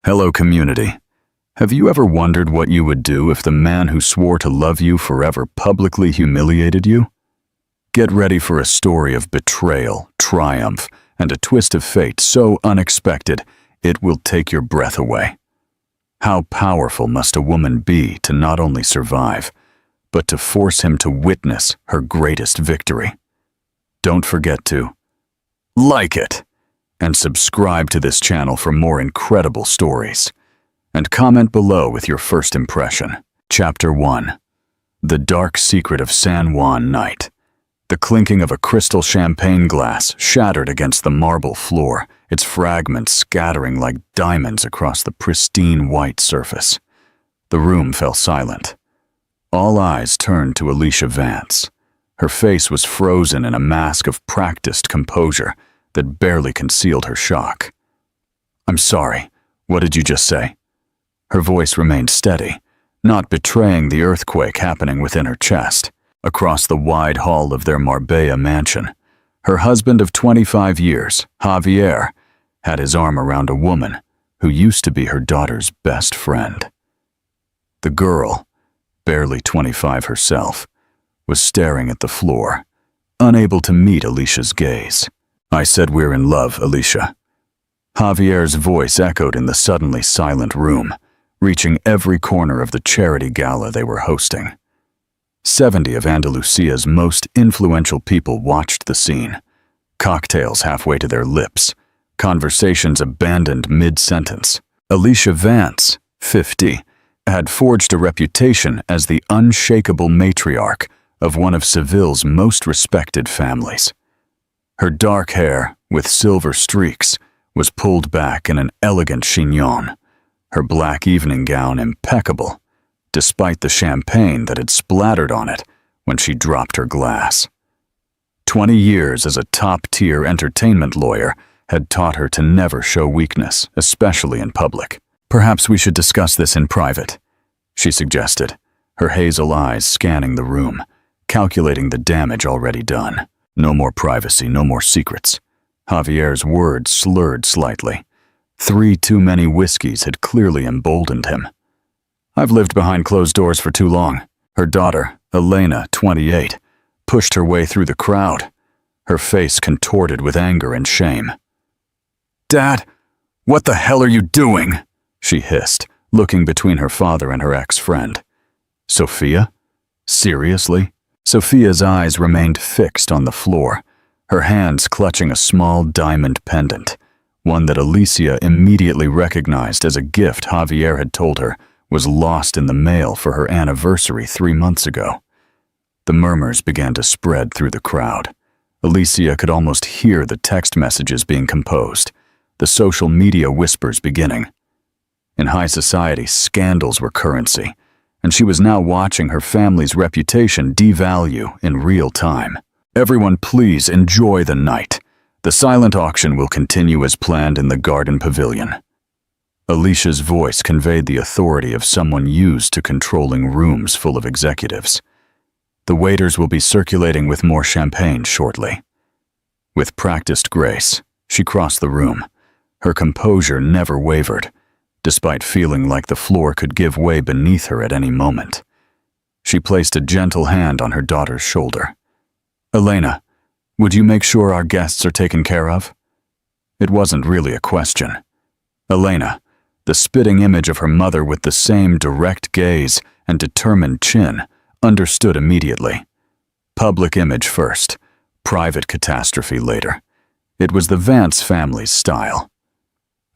Hello, community. Have you ever wondered what you would do if the man who swore to love you forever publicly humiliated you? Get ready for a story of betrayal, triumph, and a twist of fate so unexpected it will take your breath away. How powerful must a woman be to not only survive, but to force him to witness her greatest victory? Don't forget to like it and subscribe to this channel for more incredible stories. And comment below with your first impression. Chapter 1. The Dark Secret of San Juan Night. The clinking of a crystal champagne glass shattered against the marble floor, its fragments scattering like diamonds across the pristine white surface. The room fell silent. All eyes turned to Alicia Vance. Her face was frozen in a mask of practiced composure that barely concealed her shock. "I'm sorry, what did you just say?" Her voice remained steady, not betraying the earthquake happening within her chest. Across the wide hall of their Marbella mansion, her husband of 25 years, Javier, had his arm around a woman who used to be her daughter's best friend. The girl, barely 25 herself, was staring at the floor, unable to meet Alicia's gaze. "I said we're in love, Alicia." Javier's voice echoed in the suddenly silent room, reaching every corner of the charity gala they were hosting. 70 of Andalusia's most influential people watched the scene, cocktails halfway to their lips, conversations abandoned mid-sentence. Alicia Vance, 50, had forged a reputation as the unshakable matriarch of one of Seville's most respected families. Her dark hair, with silver streaks, was pulled back in an elegant chignon, her black evening gown impeccable, despite the champagne that had splattered on it when she dropped her glass. 20 years as a top-tier entertainment lawyer had taught her to never show weakness, especially in public. "Perhaps we should discuss this in private," she suggested, her hazel eyes scanning the room, calculating the damage already done. "No more privacy, no more secrets." Javier's words slurred slightly. 3 too many whiskeys had clearly emboldened him. "I've lived behind closed doors for too long." Her daughter, Elena, 28, pushed her way through the crowd, her face contorted with anger and shame. "Dad, what the hell are you doing?" she hissed, looking between her father and her ex-friend. "Sophia? Seriously?" Sophia's eyes remained fixed on the floor, her hands clutching a small diamond pendant, one that Alicia immediately recognized as a gift Javier had told her was lost in the mail for her anniversary 3 months ago. The murmurs began to spread through the crowd. Alicia could almost hear the text messages being composed, the social media whispers beginning. In high society, scandals were currency, and she was now watching her family's reputation devalue in real time. "Everyone, please enjoy the night. The silent auction will continue as planned in the garden pavilion." Alicia's voice conveyed the authority of someone used to controlling rooms full of executives. "The waiters will be circulating with more champagne shortly." With practiced grace, she crossed the room. Her composure never wavered, despite feeling like the floor could give way beneath her at any moment. She placed a gentle hand on her daughter's shoulder. "Elena, would you make sure our guests are taken care of?" It wasn't really a question. Elena, the spitting image of her mother with the same direct gaze and determined chin, understood immediately. Public image first, private catastrophe later. It was the Vance family's style.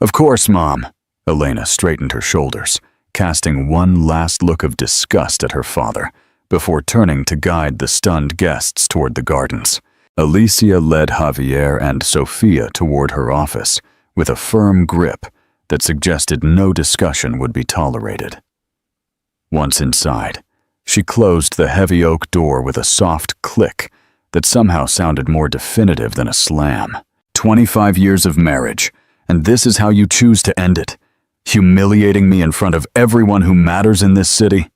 "Of course, Mom." Elena straightened her shoulders, casting one last look of disgust at her father, before turning to guide the stunned guests toward the gardens. Alicia led Javier and Sophia toward her office with a firm grip that suggested no discussion would be tolerated. Once inside, she closed the heavy oak door with a soft click that somehow sounded more definitive than a slam. 25 years of marriage, and this is how you choose to end it? Humiliating me in front of everyone who matters in this city?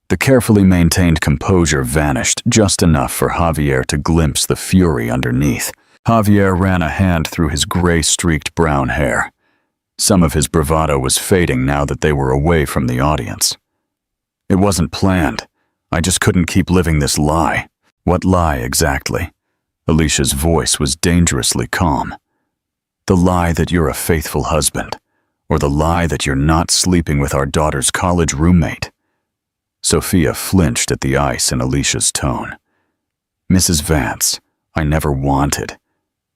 The carefully maintained composure vanished just enough for Javier to glimpse the fury underneath. Javier ran a hand through his gray-streaked brown hair. Some of his bravado was fading now that they were away from the audience. It wasn't planned. I just couldn't keep living this lie. What lie exactly? Alicia's voice was dangerously calm. The lie that you're a faithful husband, or the lie that you're not sleeping with our daughter's college roommate. Sophia flinched at the ice in Alicia's tone. Mrs. Vance, I never wanted.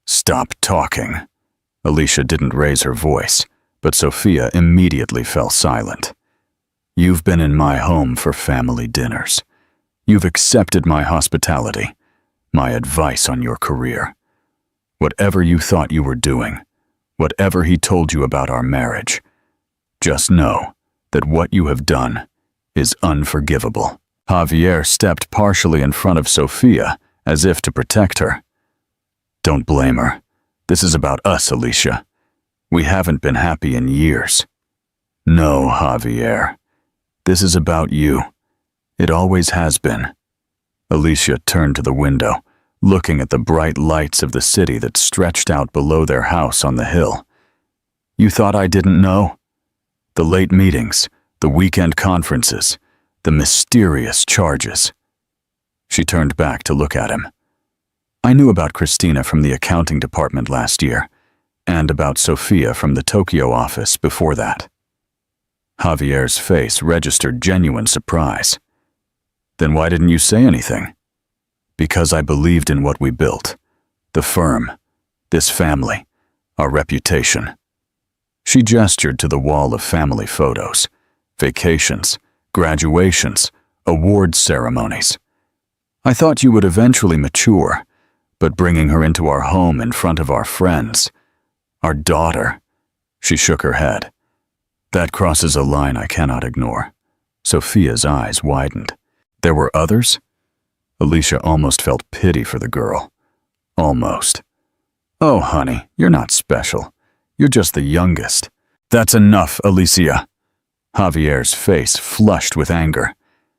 Stop talking. Alicia didn't raise her voice, but Sophia immediately fell silent. You've been in my home for family dinners. You've accepted my hospitality, my advice on your career. Whatever you thought you were doing, whatever he told you about our marriage, just know that what you have done is unforgivable. Javier stepped partially in front of Sophia, as if to protect her. Don't blame her. This is about us, Alicia. We haven't been happy in years. No, Javier. This is about you. It always has been. Alicia turned to the window, looking at the bright lights of the city that stretched out below their house on the hill. You thought I didn't know? The late meetings, the weekend conferences, the mysterious charges. She turned back to look at him. I knew about Christina from the accounting department last year, and about Sophia from the Tokyo office before that. Javier's face registered genuine surprise. Then why didn't you say anything? Because I believed in what we built. The firm, this family, our reputation. She gestured to the wall of family photos, vacations, graduations, awards ceremonies. I thought you would eventually mature, but bringing her into our home in front of our friends, our daughter, she shook her head. That crosses a line I cannot ignore. Sophia's eyes widened. There were others? Alicia almost felt pity for the girl. Almost. Oh, honey, you're not special. You're just the youngest. That's enough, Alicia. Javier's face flushed with anger.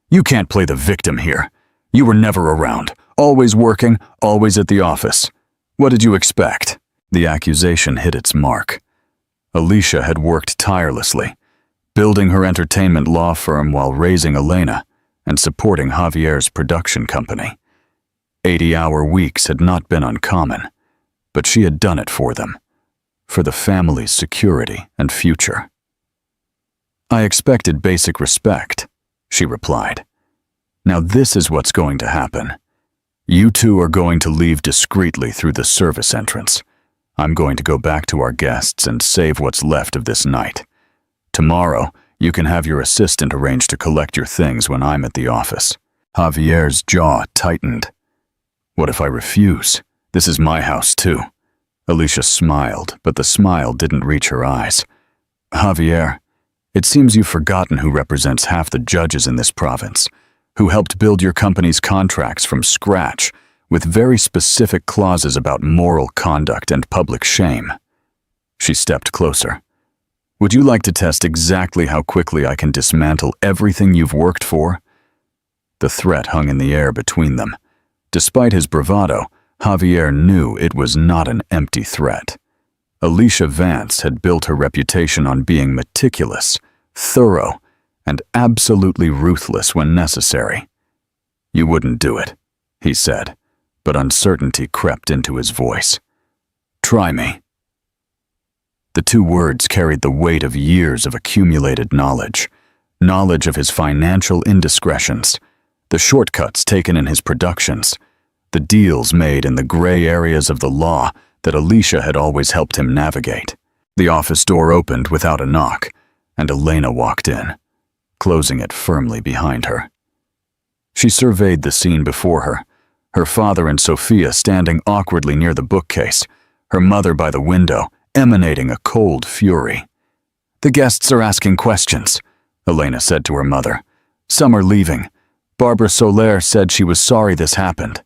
You can't play the victim here. You were never around, always working, always at the office. What did you expect? The accusation hit its mark. Alicia had worked tirelessly, building her entertainment law firm while raising Elena and supporting Javier's production company. 80-hour weeks had not been uncommon, but she had done it for them, for the family's security and future. I expected basic respect, she replied. Now this is what's going to happen. You two are going to leave discreetly through the service entrance. I'm going to go back to our guests and save what's left of this night. Tomorrow, you can have your assistant arrange to collect your things when I'm at the office. Javier's jaw tightened. What if I refuse? This is my house too. Alicia smiled, but the smile didn't reach her eyes. Javier, it seems you've forgotten who represents half the judges in this province, who helped build your company's contracts from scratch, with very specific clauses about moral conduct and public shame. She stepped closer. Would you like to test exactly how quickly I can dismantle everything you've worked for? The threat hung in the air between them. Despite his bravado, Javier knew it was not an empty threat. Alicia Vance had built her reputation on being meticulous, thorough, and absolutely ruthless when necessary. You wouldn't do it, he said, but uncertainty crept into his voice. Try me. The two words carried the weight of years of accumulated knowledge of his financial indiscretions, the shortcuts taken in his productions, the deals made in the gray areas of the law that Alicia had always helped him navigate. The office door opened without a knock, and Elena walked in, closing it firmly behind her. She surveyed the scene before her father and Sophia standing awkwardly near the bookcase, her mother by the window, emanating a cold fury. The guests are asking questions, Elena said to her mother. Some are leaving. Barbara Soler said she was sorry this happened.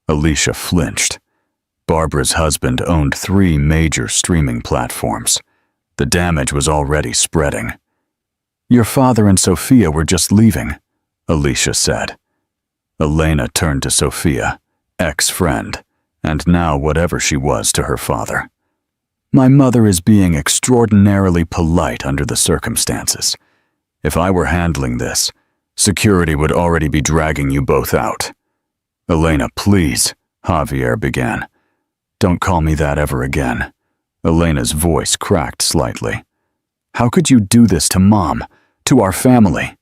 Alicia flinched. Barbara's husband owned 3 major streaming platforms. The damage was already spreading. Your father and Sophia were just leaving, Alicia said. Elena turned to Sophia, ex-friend, and now whatever she was to her father. My mother is being extraordinarily polite under the circumstances. If I were handling this, security would already be dragging you both out. Elena, please, Javier began. Don't call me that ever again. Elena's voice cracked slightly. How could you do this to Mom, to our family?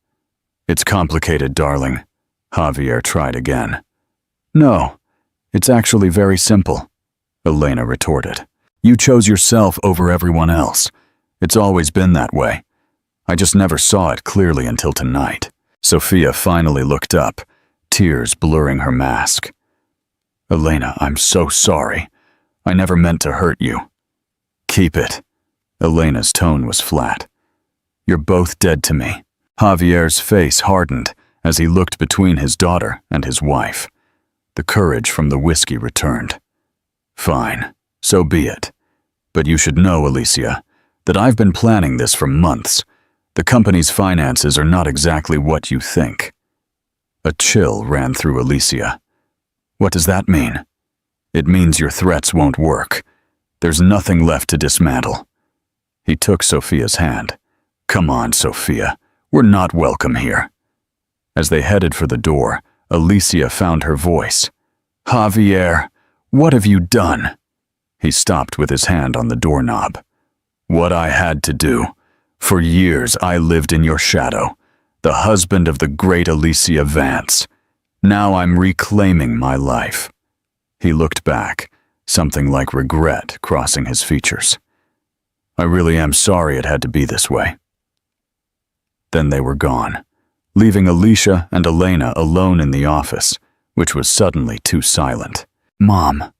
It's complicated, darling. Javier tried again. No, it's actually very simple, Elena retorted. You chose yourself over everyone else. It's always been that way. I just never saw it clearly until tonight. Sophia finally looked up, tears blurring her mask. Elena, I'm so sorry. I never meant to hurt you. Keep it. Elena's tone was flat. You're both dead to me. Javier's face hardened as he looked between his daughter and his wife. The courage from the whiskey returned. Fine, so be it. But you should know, Alicia, that I've been planning this for months. The company's finances are not exactly what you think. A chill ran through Alicia. What does that mean? It means your threats won't work. There's nothing left to dismantle. He took Sophia's hand. Come on, Sophia. We're not welcome here. As they headed for the door, Alicia found her voice. Javier, what have you done? He stopped with his hand on the doorknob. What I had to do. For years I lived in your shadow, the husband of the great Alicia Vance. Now I'm reclaiming my life. He looked back, something like regret crossing his features. I really am sorry it had to be this way. Then they were gone, leaving Alicia and Elena alone in the office, which was suddenly too silent. Mom.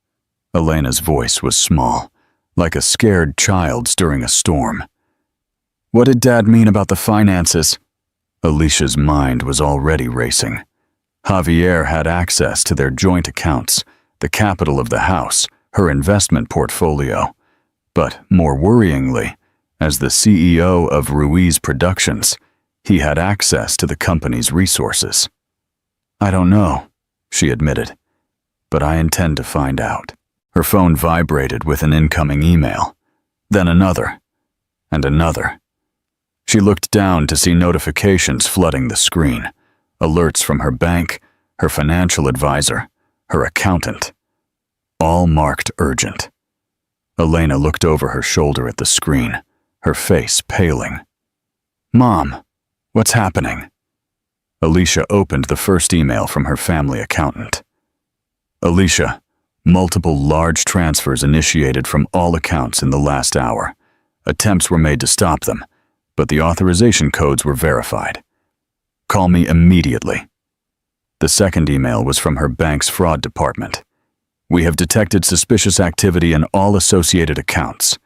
Elena's voice was small, like a scared child's during a storm. What did Dad mean about the finances? Alicia's mind was already racing. Javier had access to their joint accounts, the capital of the house, her investment portfolio. But more worryingly, as the CEO of Ruiz Productions, he had access to the company's resources. I don't know, she admitted, but I intend to find out. Her phone vibrated with an incoming email, then another, and another. She looked down to see notifications flooding the screen, alerts from her bank, her financial advisor, her accountant, all marked urgent. Elena looked over her shoulder at the screen, her face paling. Mom, what's happening? Alicia opened the first email from her family accountant. Alicia, multiple large transfers initiated from all accounts in the last hour. Attempts were made to stop them, but the authorization codes were verified. Call me immediately. The second email was from her bank's fraud department. We have detected suspicious activity in all associated accounts.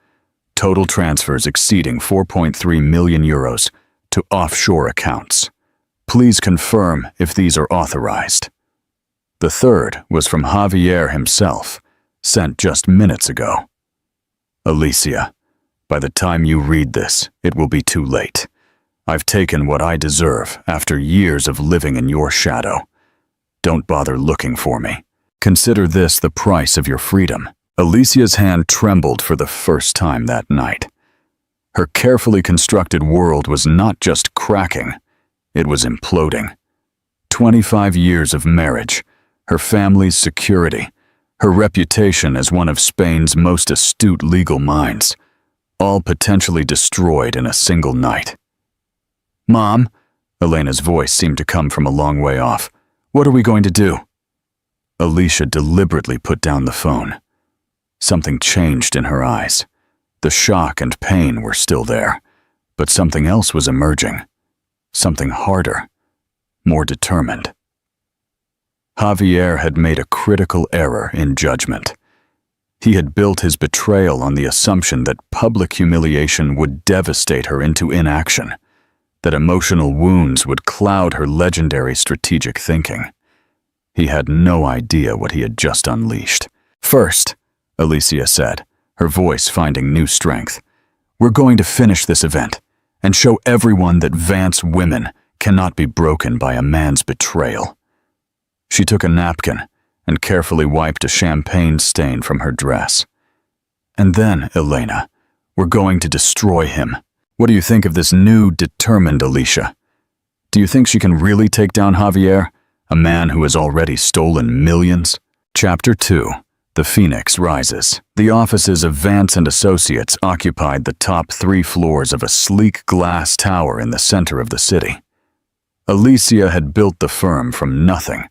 Total transfers exceeding 4.3 million euros to offshore accounts. Please confirm if these are authorized. The third was from Javier himself, sent just minutes ago. Alicia, by the time you read this, it will be too late. I've taken what I deserve after years of living in your shadow. Don't bother looking for me. Consider this the price of your freedom. Alicia's hand trembled for the first time that night. Her carefully constructed world was not just cracking, it was imploding. 25 years of marriage, her family's security, her reputation as one of Spain's most astute legal minds, all potentially destroyed in a single night. Mom, Elena's voice seemed to come from a long way off. What are we going to do? Alicia deliberately put down the phone. Something changed in her eyes. The shock and pain were still there, but something else was emerging. Something harder, more determined. Javier had made a critical error in judgment. He had built his betrayal on the assumption that public humiliation would devastate her into inaction, that emotional wounds would cloud her legendary strategic thinking. He had no idea what he had just unleashed. First, Alicia said, her voice finding new strength, we're going to finish this event and show everyone that Vance women cannot be broken by a man's betrayal. She took a napkin and carefully wiped a champagne stain from her dress. And then, Elena, we're going to destroy him. What do you think of this new, determined Alicia? Do you think she can really take down Javier, a man who has already stolen millions? Chapter 2. The Phoenix Rises. The offices of Vance and Associates occupied the top 3 floors of a sleek glass tower in the center of the city. Alicia had built the firm from nothing,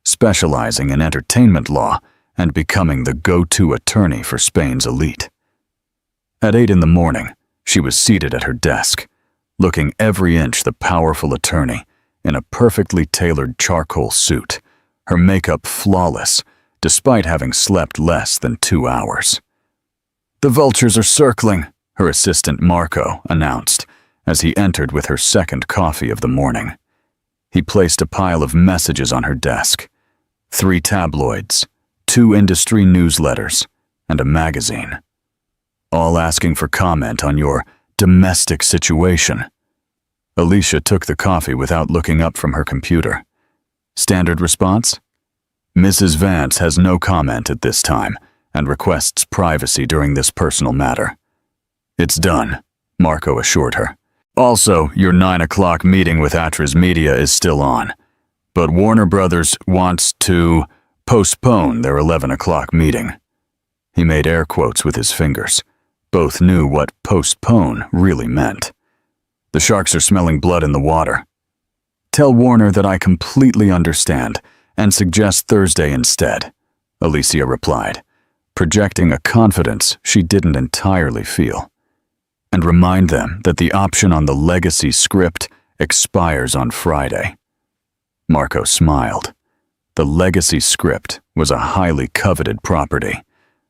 specializing in entertainment law and becoming the go-to attorney for Spain's elite. At 8 in the morning, she was seated at her desk, looking every inch the powerful attorney in a perfectly tailored charcoal suit, her makeup flawless, despite having slept less than 2 hours. "The vultures are circling," her assistant Marco announced as he entered with her second coffee of the morning. He placed a pile of messages on her desk, 3 tabloids, 2 industry newsletters, and a magazine, all asking for comment on your domestic situation. Alicia took the coffee without looking up from her computer. Standard response? Mrs. Vance has no comment at this time and requests privacy during this personal matter. "It's done," Marco assured her. "Also, your 9 o'clock meeting with Atras Media is still on, but Warner Brothers wants to postpone their 11 o'clock meeting." He made air quotes with his fingers. Both knew what postpone really meant. "The sharks are smelling blood in the water. Tell Warner that I completely understand and suggest Thursday instead," Alicia replied, projecting a confidence she didn't entirely feel. "And remind them that the option on the legacy script expires on Friday." Marco smiled. The legacy script was a highly coveted property,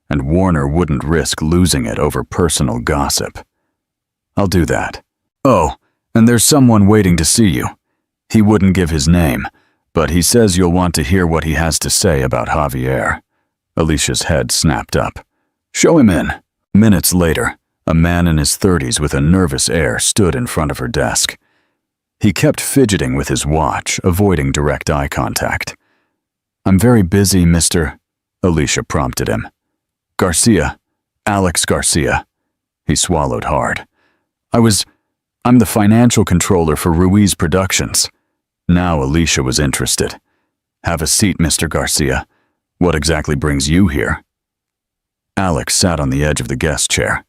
and Warner wouldn't risk losing it over personal gossip. "I'll do that. Oh, and there's someone waiting to see you. He wouldn't give his name, but he says you'll want to hear what he has to say about Javier." Alicia's head snapped up. "Show him in." Minutes later, a man in his 30s with a nervous air stood in front of her desk. He kept fidgeting with his watch, avoiding direct eye contact. "I'm very busy, Mr. Alicia prompted him. "Garcia. Alex Garcia." He swallowed hard. I'm the financial controller for Ruiz Productions." Now Alicia was interested. "Have a seat, Mr. Garcia. What exactly brings you here?" Alex sat on the edge of the guest chair.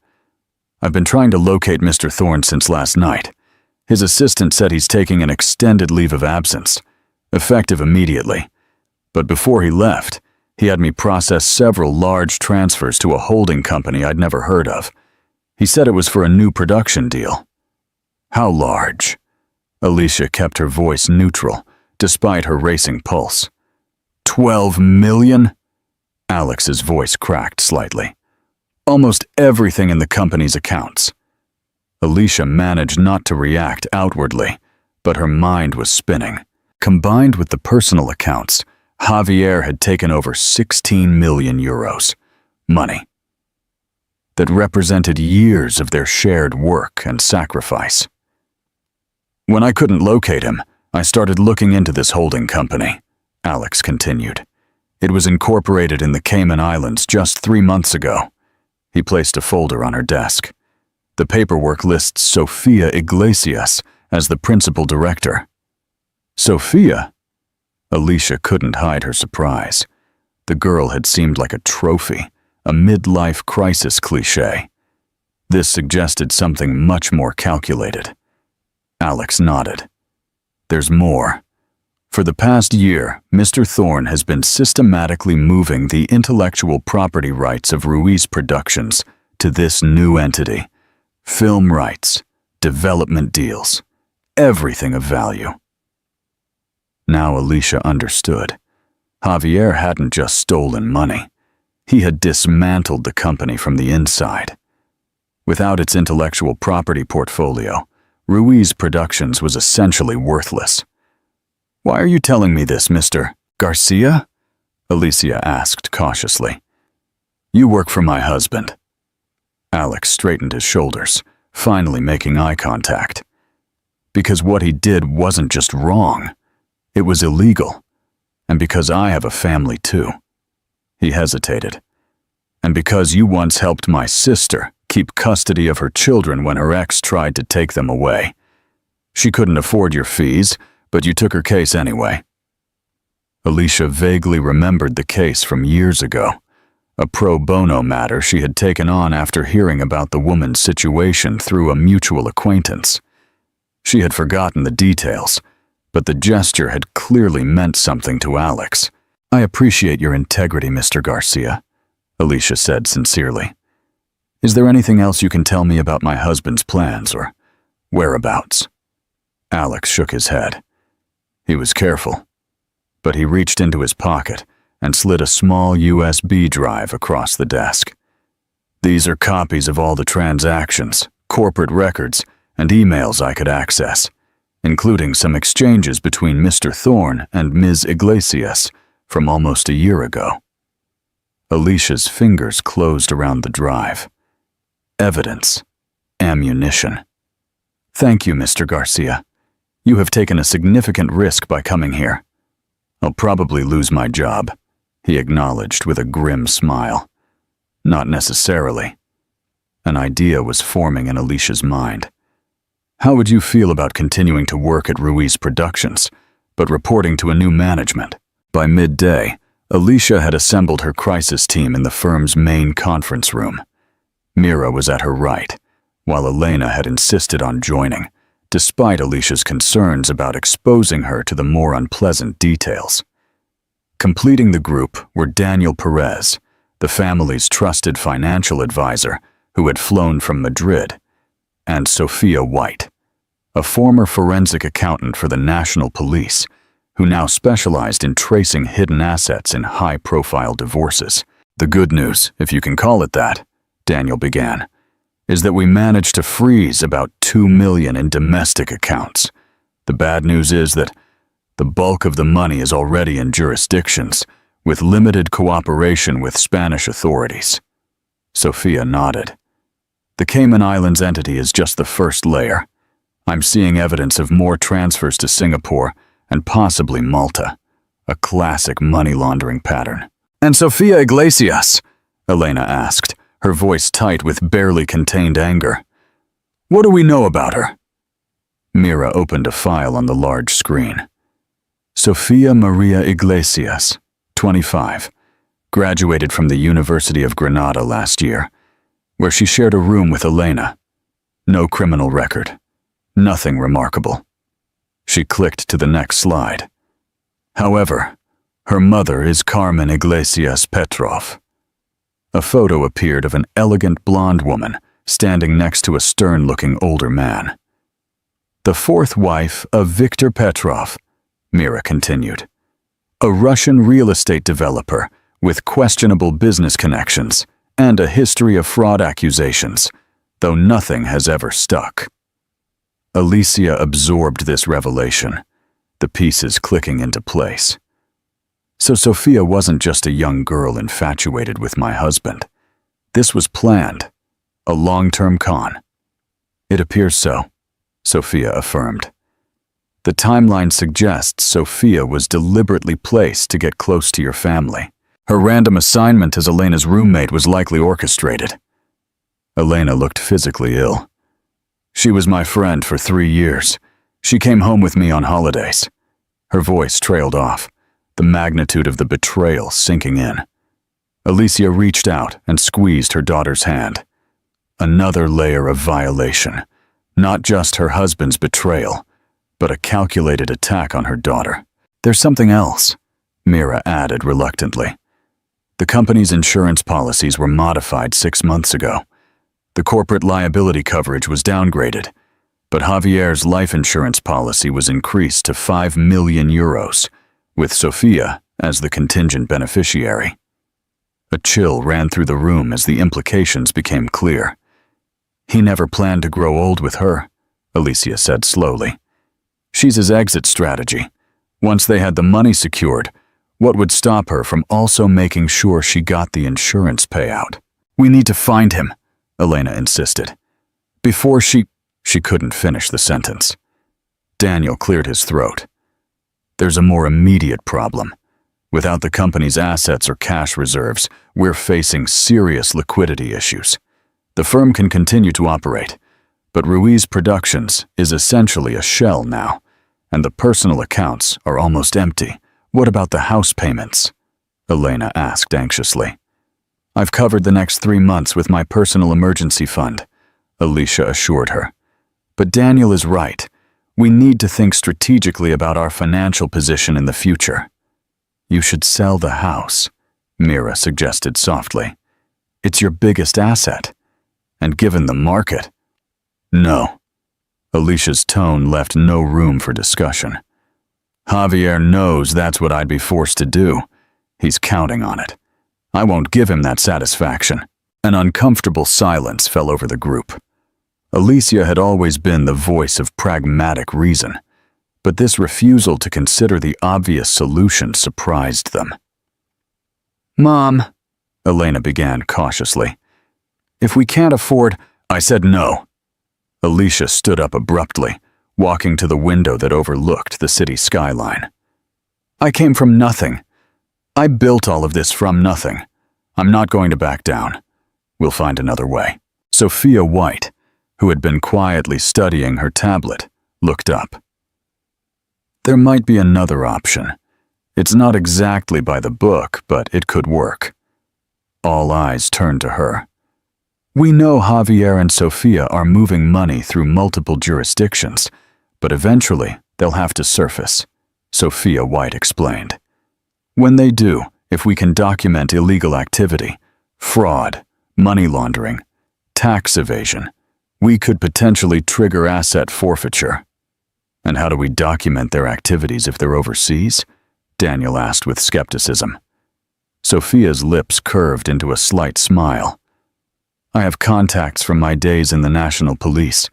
"I've been trying to locate Mr. Thorne since last night. His assistant said he's taking an extended leave of absence, effective immediately. But before he left, he had me process several large transfers to a holding company I'd never heard of. He said it was for a new production deal." "How large?" Alicia kept her voice neutral, despite her racing pulse. 12 million? Alex's voice cracked slightly. "Almost everything in the company's accounts." Alicia managed not to react outwardly, but her mind was spinning. Combined with the personal accounts, Javier had taken over 16 million euros. Money that represented years of their shared work and sacrifice. "When I couldn't locate him, I started looking into this holding company," Alex continued. "It was incorporated in the Cayman Islands just 3 months ago." He placed a folder on her desk. The paperwork lists Sofia Iglesias as the principal director. "Sofia?" Alicia couldn't hide her surprise. The girl had seemed like a trophy, a midlife crisis cliché. This suggested something much more calculated. Alex nodded. "There's more. For the past year, Mr. Thorne has been systematically moving the intellectual property rights of Ruiz Productions to this new entity. Film rights, development deals, everything of value." Now Alicia understood. Javier hadn't just stolen money. He had dismantled the company from the inside. Without its intellectual property portfolio, Ruiz Productions was essentially worthless. "Why are you telling me this, Mr. Garcia?" Alicia asked cautiously. "You work for my husband." Alex straightened his shoulders, finally making eye contact. "Because what he did wasn't just wrong. It was illegal. And because I have a family too." He hesitated. And because you once helped my sister keep custody of her children when her ex tried to take them away. She couldn't afford your fees, but you took her case anyway." Alicia vaguely remembered the case from years ago, a pro bono matter she had taken on after hearing about the woman's situation through a mutual acquaintance. She had forgotten the details, but the gesture had clearly meant something to Alex. "I appreciate your integrity, Mr. Garcia," Alicia said sincerely. "Is there anything else you can tell me about my husband's plans or whereabouts?" Alex shook his head. He was careful, but he reached into his pocket and slid a small USB drive across the desk. "These are copies of all the transactions, corporate records, and emails I could access, including some exchanges between Mr. Thorne and Ms. Iglesias from almost a year ago." Alicia's fingers closed around the drive. Evidence. Ammunition. "Thank you, Mr. Garcia. You have taken a significant risk by coming here." "I'll probably lose my job," he acknowledged with a grim smile. "Not necessarily." An idea was forming in Alicia's mind. "How would you feel about continuing to work at Ruiz Productions, but reporting to a new management?" By midday, Alicia had assembled her crisis team in the firm's main conference room. Mira was at her right, while Elena had insisted on joining, despite Alicia's concerns about exposing her to the more unpleasant details. Completing the group were Daniel Perez, the family's trusted financial advisor who had flown from Madrid, and Sophia White, a former forensic accountant for the National Police, who now specialized in tracing hidden assets in high-profile divorces. "The good news, if you can call it that," Daniel began, "is that we managed to freeze about $2 million in domestic accounts. The bad news is that the bulk of the money is already in jurisdictions with limited cooperation with Spanish authorities." Sophia nodded. "The Cayman Islands entity is just the first layer. I'm seeing evidence of more transfers to Singapore and possibly Malta, a classic money laundering pattern." "And Sofia Iglesias?" Elena asked, her voice tight with barely contained anger. "What do we know about her?" Mira opened a file on the large screen. Sofia Maria Iglesias, 25, graduated from the University of Granada last year, where she shared a room with Elena. No criminal record. Nothing remarkable. She clicked to the next slide. However, her mother is Carmen Iglesias Petrov. A photo appeared of an elegant blonde woman standing next to a stern-looking older man. "The fourth wife of Viktor Petrov," Mira continued. "A Russian real estate developer with questionable business connections and a history of fraud accusations, though nothing has ever stuck." Alicia absorbed this revelation, the pieces clicking into place. So Sophia wasn't just a young girl infatuated with my husband. This was planned, a long-term con. "It appears so," Sophia affirmed. "The timeline suggests Sophia was deliberately placed to get close to your family. Her random assignment as Elena's roommate was likely orchestrated." Elena looked physically ill. "She was my friend for 3 years. She came home with me on holidays." Her voice trailed off, the magnitude of the betrayal sinking in. Alicia reached out and squeezed her daughter's hand. Another layer of violation. Not just her husband's betrayal, but a calculated attack on her daughter. "There's something else," Mira added reluctantly. "The company's insurance policies were modified 6 months ago. The corporate liability coverage was downgraded, but Javier's life insurance policy was increased to €5 million, with Sophia as the contingent beneficiary." A chill ran through the room as the implications became clear. "He never planned to grow old with her," Alicia said slowly. "She's his exit strategy. Once they had the money secured, what would stop her from also making sure she got the insurance payout?" "We need to find him," Elena insisted. "Before she couldn't finish the sentence. Daniel cleared his throat. "There's a more immediate problem. Without the company's assets or cash reserves, we're facing serious liquidity issues. The firm can continue to operate, but Ruiz Productions is essentially a shell now, and the personal accounts are almost empty. What about the house payments? Elena asked anxiously. I've covered the next 3 months with my personal emergency fund, Alicia assured her. But Daniel is right. We need to think strategically about our financial position in the future. You should sell the house, Mira suggested softly. It's your biggest asset. And given the market… No. Alicia's tone left no room for discussion. Javier knows that's what I'd be forced to do. He's counting on it. I won't give him that satisfaction. An uncomfortable silence fell over the group. Alicia had always been the voice of pragmatic reason, but this refusal to consider the obvious solution surprised them. Mom, Elena began cautiously, if we can't afford… I said no. Alicia stood up abruptly, walking to the window that overlooked the city skyline. I came from nothing. I built all of this from nothing. I'm not going to back down. We'll find another way. Sophia White, who had been quietly studying her tablet, looked up. There might be another option. It's not exactly by the book, but it could work. All eyes turned to her. We know Javier and Sophia are moving money through multiple jurisdictions, but eventually they'll have to surface, Sophia White explained. When they do, if we can document illegal activity, fraud, money laundering, tax evasion, we could potentially trigger asset forfeiture. And how do we document their activities if they're overseas? Daniel asked with skepticism. Sophia's lips curved into a slight smile. I have contacts from my days in the National Police,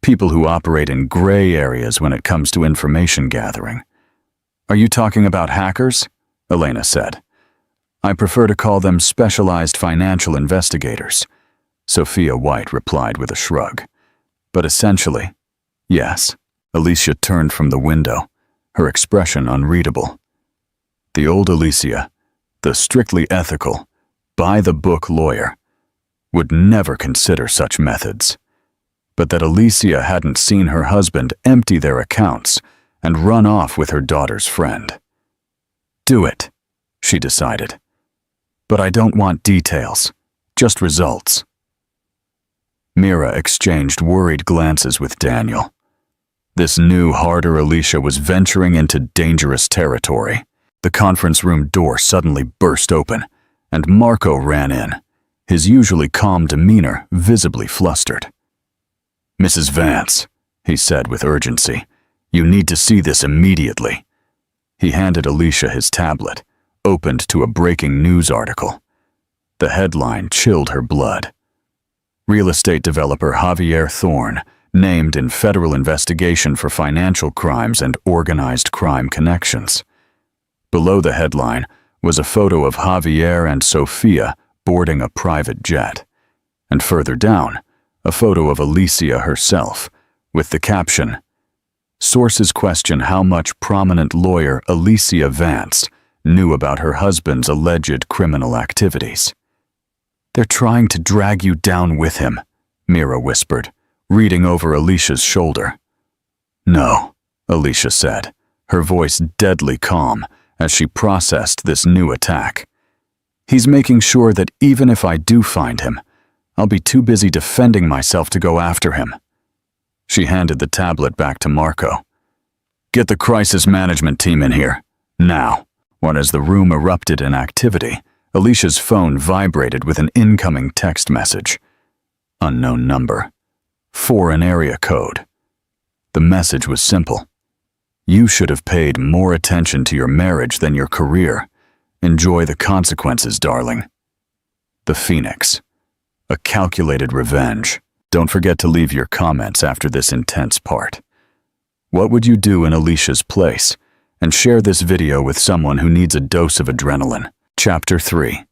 people who operate in gray areas when it comes to information gathering. Are you talking about hackers? Elena said. I prefer to call them specialized financial investigators, Sophia White replied with a shrug. But essentially, yes. Alicia turned from the window, her expression unreadable. The old Alicia, the strictly ethical, by-the-book lawyer, would never consider such methods. But that Alicia hadn't seen her husband empty their accounts and run off with her daughter's friend. Do it, she decided. But I don't want details, just results. Mira exchanged worried glances with Daniel. This new, harder Alicia was venturing into dangerous territory. The conference room door suddenly burst open, and Marco ran in, his usually calm demeanor visibly flustered. Mrs. Vance, he said with urgency, you need to see this immediately. He handed Alicia his tablet, opened to a breaking news article. The headline chilled her blood. Real estate developer Javier Thorne, named in federal investigation for financial crimes and organized crime connections. Below the headline was a photo of Javier and Sophia boarding a private jet, and further down, a photo of Alicia herself, with the caption, Sources question how much prominent lawyer Alicia Vance knew about her husband's alleged criminal activities. They're trying to drag you down with him, Mira whispered, reading over Alicia's shoulder. No, Alicia said, her voice deadly calm as she processed this new attack. He's making sure that even if I do find him, I'll be too busy defending myself to go after him. She handed the tablet back to Marco. Get the crisis management team in here, now. When as the room erupted in activity, Alicia's phone vibrated with an incoming text message. Unknown number. Foreign area code. The message was simple. You should have paid more attention to your marriage than your career. Enjoy the consequences, darling. The Phoenix. A calculated revenge. Don't forget to leave your comments after this intense part. What would you do in Alicia's place? And share this video with someone who needs a dose of adrenaline. Chapter 3.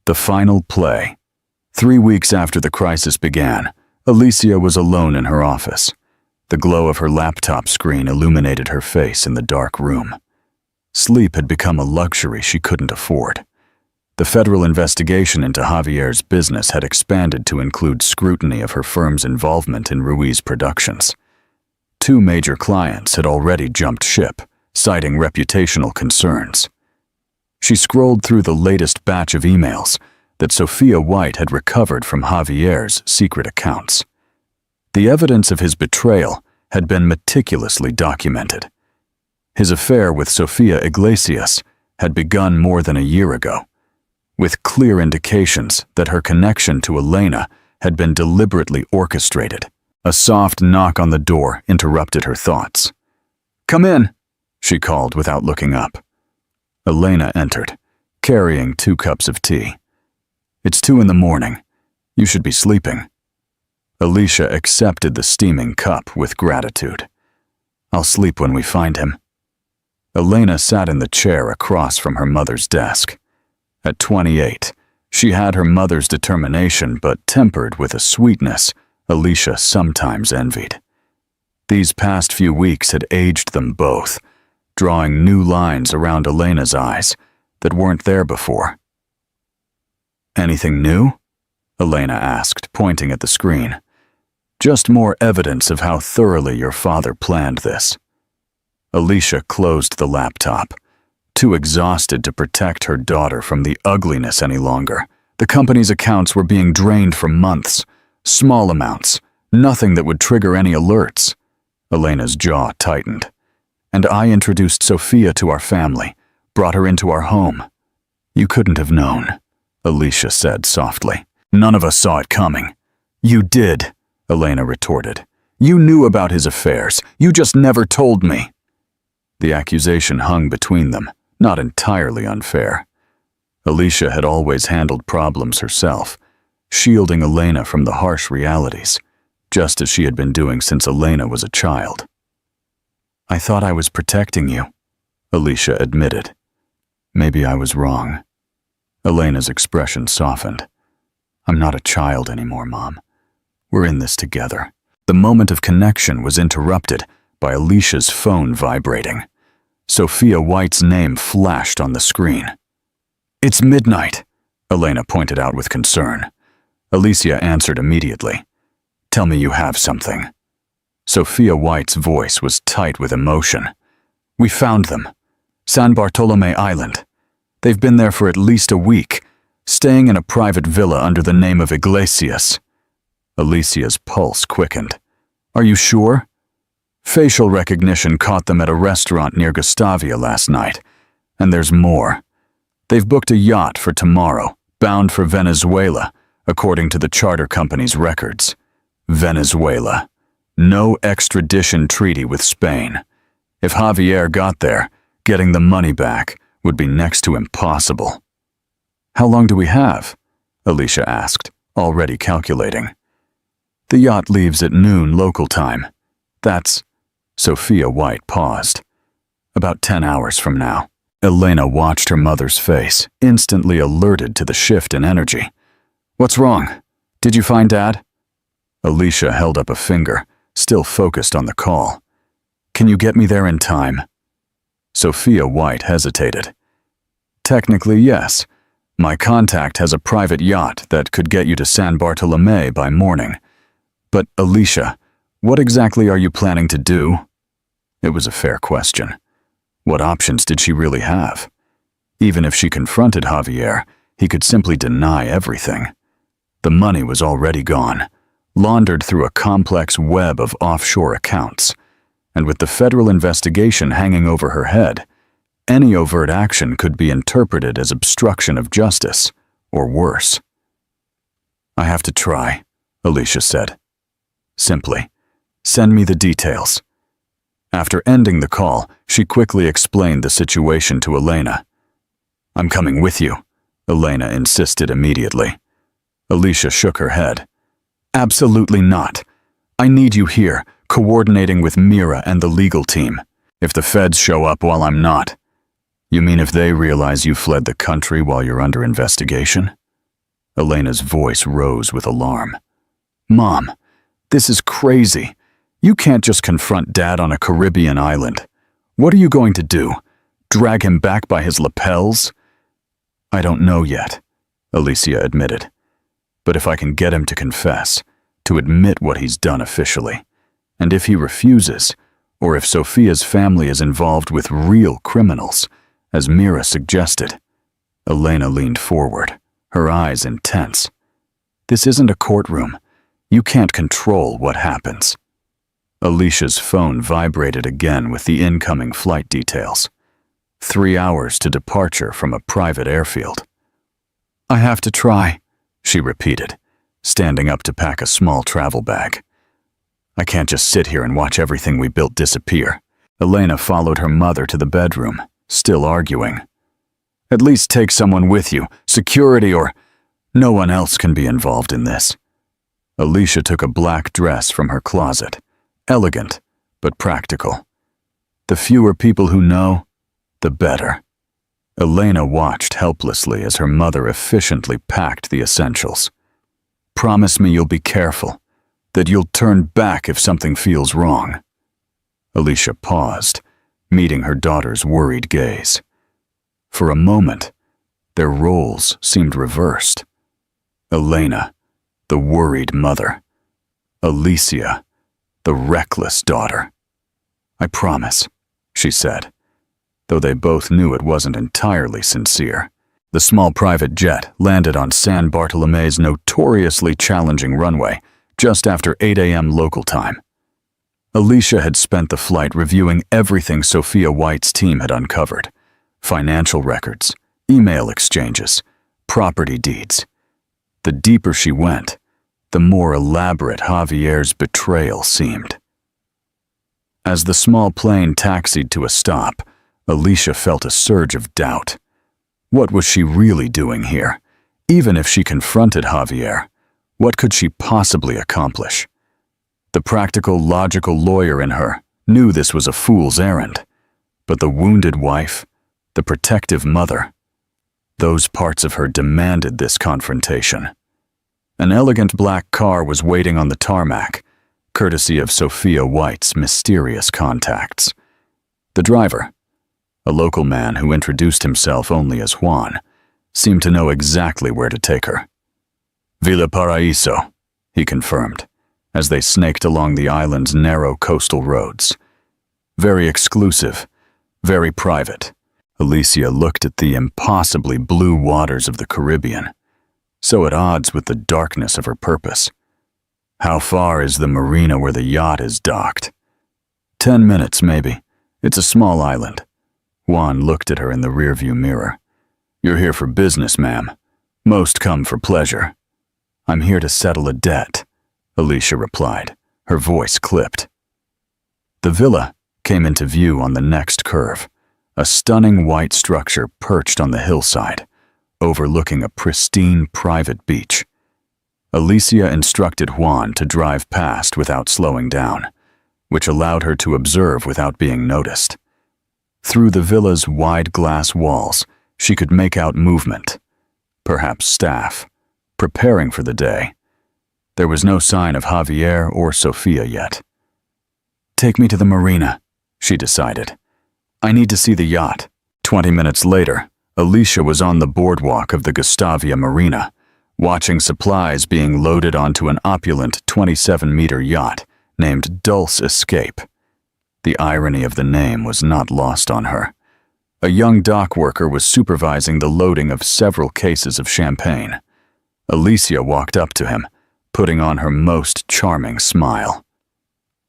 The Final Play. 3 weeks after the crisis began, Alicia was alone in her office. The glow of her laptop screen illuminated her face in the dark room. Sleep had become a luxury she couldn't afford. The federal investigation into Javier's business had expanded to include scrutiny of her firm's involvement in Ruiz Productions. 2 major clients had already jumped ship, citing reputational concerns. She scrolled through the latest batch of emails that Sophia White had recovered from Javier's secret accounts. The evidence of his betrayal had been meticulously documented. His affair with Sofia Iglesias had begun more than a year ago, with clear indications that her connection to Elena had been deliberately orchestrated. A soft knock on the door interrupted her thoughts. "Come in," she called without looking up. Elena entered, carrying 2 cups of tea. "It's 2 in the morning. You should be sleeping." Alicia accepted the steaming cup with gratitude. "I'll sleep when we find him." Elena sat in the chair across from her mother's desk. At 28, she had her mother's determination, but tempered with a sweetness Alicia sometimes envied. These past few weeks had aged them both, drawing new lines around Elena's eyes that weren't there before. "Anything new?" Elena asked, pointing at the screen. "Just more evidence of how thoroughly your father planned this." Alicia closed the laptop, too exhausted to protect her daughter from the ugliness any longer. The company's accounts were being drained for months, small amounts, nothing that would trigger any alerts. Elena's jaw tightened. "And I introduced Sophia to our family, brought her into our home." "You couldn't have known," Alicia said softly. "None of us saw it coming." "You did," Elena retorted. "You knew about his affairs. You just never told me." The accusation hung between them, not entirely unfair. Alicia had always handled problems herself, shielding Elena from the harsh realities, just as she had been doing since Elena was a child. "I thought I was protecting you," Alicia admitted. "Maybe I was wrong." Elena's expression softened. "I'm not a child anymore, Mom. We're in this together." The moment of connection was interrupted by Alicia's phone vibrating. Sophia White's name flashed on the screen. "It's midnight," Elena pointed out with concern. Alicia answered immediately. "Tell me you have something." Sophia White's voice was tight with emotion. "We found them. San Bartolome Island. They've been there for at least a week, staying in a private villa under the name of Iglesias." Alicia's pulse quickened. "Are you sure?" "Facial recognition caught them at a restaurant near Gustavia last night. And there's more. They've booked a yacht for tomorrow, bound for Venezuela, according to the charter company's records. Venezuela. No extradition treaty with Spain. If Javier got there, getting the money back would be next to impossible." "How long do we have?" Alicia asked, already calculating. "The yacht leaves at noon local time. That's..." Sophia White paused. "About 10 hours from now." Elena watched her mother's face, instantly alerted to the shift in energy. "What's wrong? Did you find Dad?" Alicia held up a finger, still focused on the call. "Can you get me there in time?" Sophia White hesitated. "Technically, yes. My contact has a private yacht that could get you to San Bartolome by morning. But, Alicia, what exactly are you planning to do?" It was a fair question. What options did she really have? Even if she confronted Javier, he could simply deny everything. The money was already gone, laundered through a complex web of offshore accounts, and with the federal investigation hanging over her head, any overt action could be interpreted as obstruction of justice, or worse. "I have to try," Alicia said. Simply, "Send me the details." After ending the call, she quickly explained the situation to Elena. "I'm coming with you," Elena insisted immediately. Alicia shook her head. "Absolutely not. I need you here, coordinating with Mira and the legal team. If the feds show up while I'm not." "You mean if they realize you fled the country while you're under investigation?" Elena's voice rose with alarm. "Mom, this is crazy. You can't just confront Dad on a Caribbean island. What are you going to do? Drag him back by his lapels? I don't know yet, Alicia admitted. But if I can get him to confess, to admit what he's done officially, and if he refuses, or if Sophia's family is involved with real criminals, as Mira suggested. Elena leaned forward, her eyes intense. This isn't a courtroom. You can't control what happens. Alicia's phone vibrated again with the incoming flight details. 3 hours to departure from a private airfield. I have to try, she repeated, standing up to pack a small travel bag. I can't just sit here and watch everything we built disappear. Elena followed her mother to the bedroom, still arguing. At least take someone with you, security or... No one else can be involved in this. Alicia took a black dress from her closet, elegant but practical. The fewer people who know, the better. Elena watched helplessly as her mother efficiently packed the essentials. Promise me you'll be careful, that you'll turn back if something feels wrong. Alicia paused, meeting her daughter's worried gaze. For a moment, their roles seemed reversed. Elena, the worried mother. Alicia, the reckless daughter. I promise, she said, though they both knew it wasn't entirely sincere. The small private jet landed on San Bartolome's notoriously challenging runway just after 8 a.m. local time. Alicia had spent the flight reviewing everything Sophia White's team had uncovered. Financial records, email exchanges, property deeds. The deeper she went, the more elaborate Javier's betrayal seemed. As the small plane taxied to a stop, Alicia felt a surge of doubt. What was she really doing here? Even if she confronted Javier, what could she possibly accomplish? The practical, logical lawyer in her knew this was a fool's errand. But the wounded wife, the protective mother, those parts of her demanded this confrontation. An elegant black car was waiting on the tarmac, courtesy of Sophia White's mysterious contacts. The driver, a local man who introduced himself only as Juan, seemed to know exactly where to take her. Villa Paraíso, he confirmed, as they snaked along the island's narrow coastal roads. Very exclusive, very private. Alicia looked at the impossibly blue waters of the Caribbean, so at odds with the darkness of her purpose. How far is the marina where the yacht is docked? 10 minutes, maybe. It's a small island. Juan looked at her in the rearview mirror. You're here for business, ma'am. Most come for pleasure. I'm here to settle a debt, Alicia replied, her voice clipped. The villa came into view on the next curve, a stunning white structure perched on the hillside, overlooking a pristine private beach. Alicia instructed Juan to drive past without slowing down, which allowed her to observe without being noticed. Through the villa's wide glass walls, she could make out movement, perhaps staff, preparing for the day. There was no sign of Javier or Sofia yet. Take me to the marina, she decided. I need to see the yacht. 20 minutes later, Alicia was on the boardwalk of the Gustavia Marina, watching supplies being loaded onto an opulent 27-meter yacht named Dulce Escape. The irony of the name was not lost on her. A young dock worker was supervising the loading of several cases of champagne. Alicia walked up to him, putting on her most charming smile.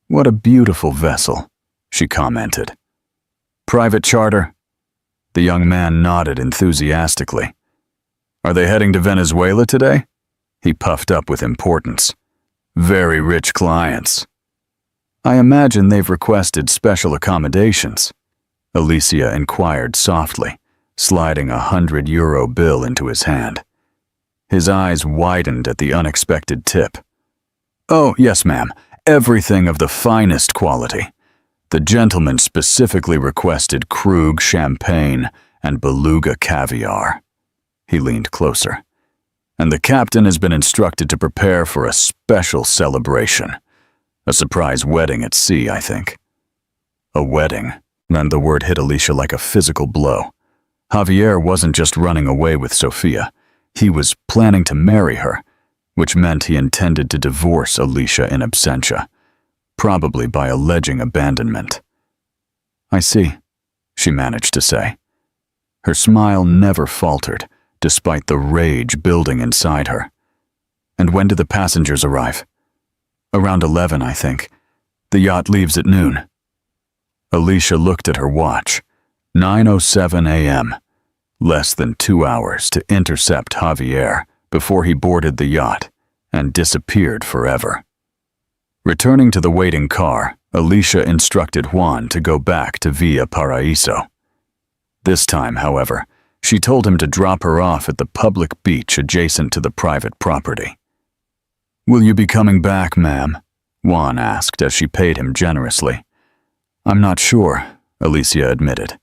What a beautiful vessel, she commented. Private charter? The young man nodded enthusiastically. Are they heading to Venezuela today? He puffed up with importance. Very rich clients. I imagine they've requested special accommodations, Alicia inquired softly, sliding a €100 bill into his hand. His eyes widened at the unexpected tip. Oh, yes, ma'am. Everything of the finest quality. The gentleman specifically requested Krug champagne and beluga caviar. He leaned closer. And the captain has been instructed to prepare for a special celebration. A surprise wedding at sea, I think. A wedding, Then the word hit Alicia like a physical blow. Javier wasn't just running away with Sofia. He was planning to marry her, which meant he intended to divorce Alicia in absentia, probably by alleging abandonment. "I see," she managed to say. Her smile never faltered, despite the rage building inside her. "And when do the passengers arrive?" "Around 11, I think. The yacht leaves at noon." Alicia looked at her watch. 9:07 a.m. Less than 2 hours to intercept Javier before he boarded the yacht and disappeared forever. Returning to the waiting car, Alicia instructed Juan to go back to Villa Paraíso. This time, however, she told him to drop her off at the public beach adjacent to the private property. "Will you be coming back, ma'am?" Juan asked as she paid him generously. "I'm not sure," Alicia admitted,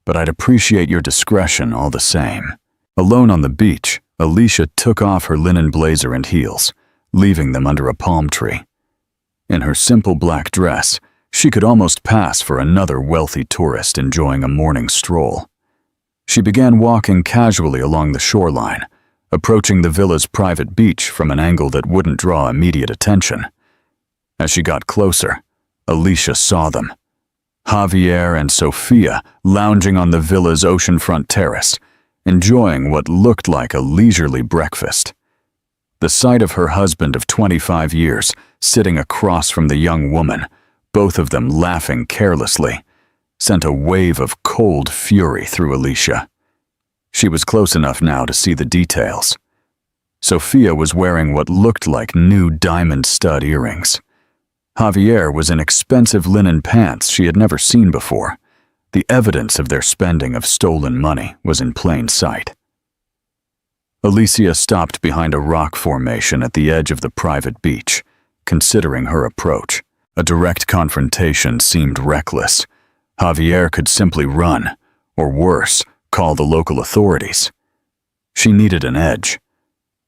"but I'd appreciate your discretion all the same." Alone on the beach, Alicia took off her linen blazer and heels, leaving them under a palm tree. In her simple black dress, she could almost pass for another wealthy tourist enjoying a morning stroll. She began walking casually along the shoreline, approaching the villa's private beach from an angle that wouldn't draw immediate attention. As she got closer, Alicia saw them. Javier and Sofia lounging on the villa's oceanfront terrace, enjoying what looked like a leisurely breakfast. The sight of her husband of 25 years sitting across from the young woman, both of them laughing carelessly, sent a wave of cold fury through Alicia. She was close enough now to see the details. Sofia was wearing what looked like new diamond stud earrings. Javier was in expensive linen pants she had never seen before. The evidence of their spending of stolen money was in plain sight. Alicia stopped behind a rock formation at the edge of the private beach, considering her approach. A direct confrontation seemed reckless. Javier could simply run, or worse, call the local authorities. She needed an edge.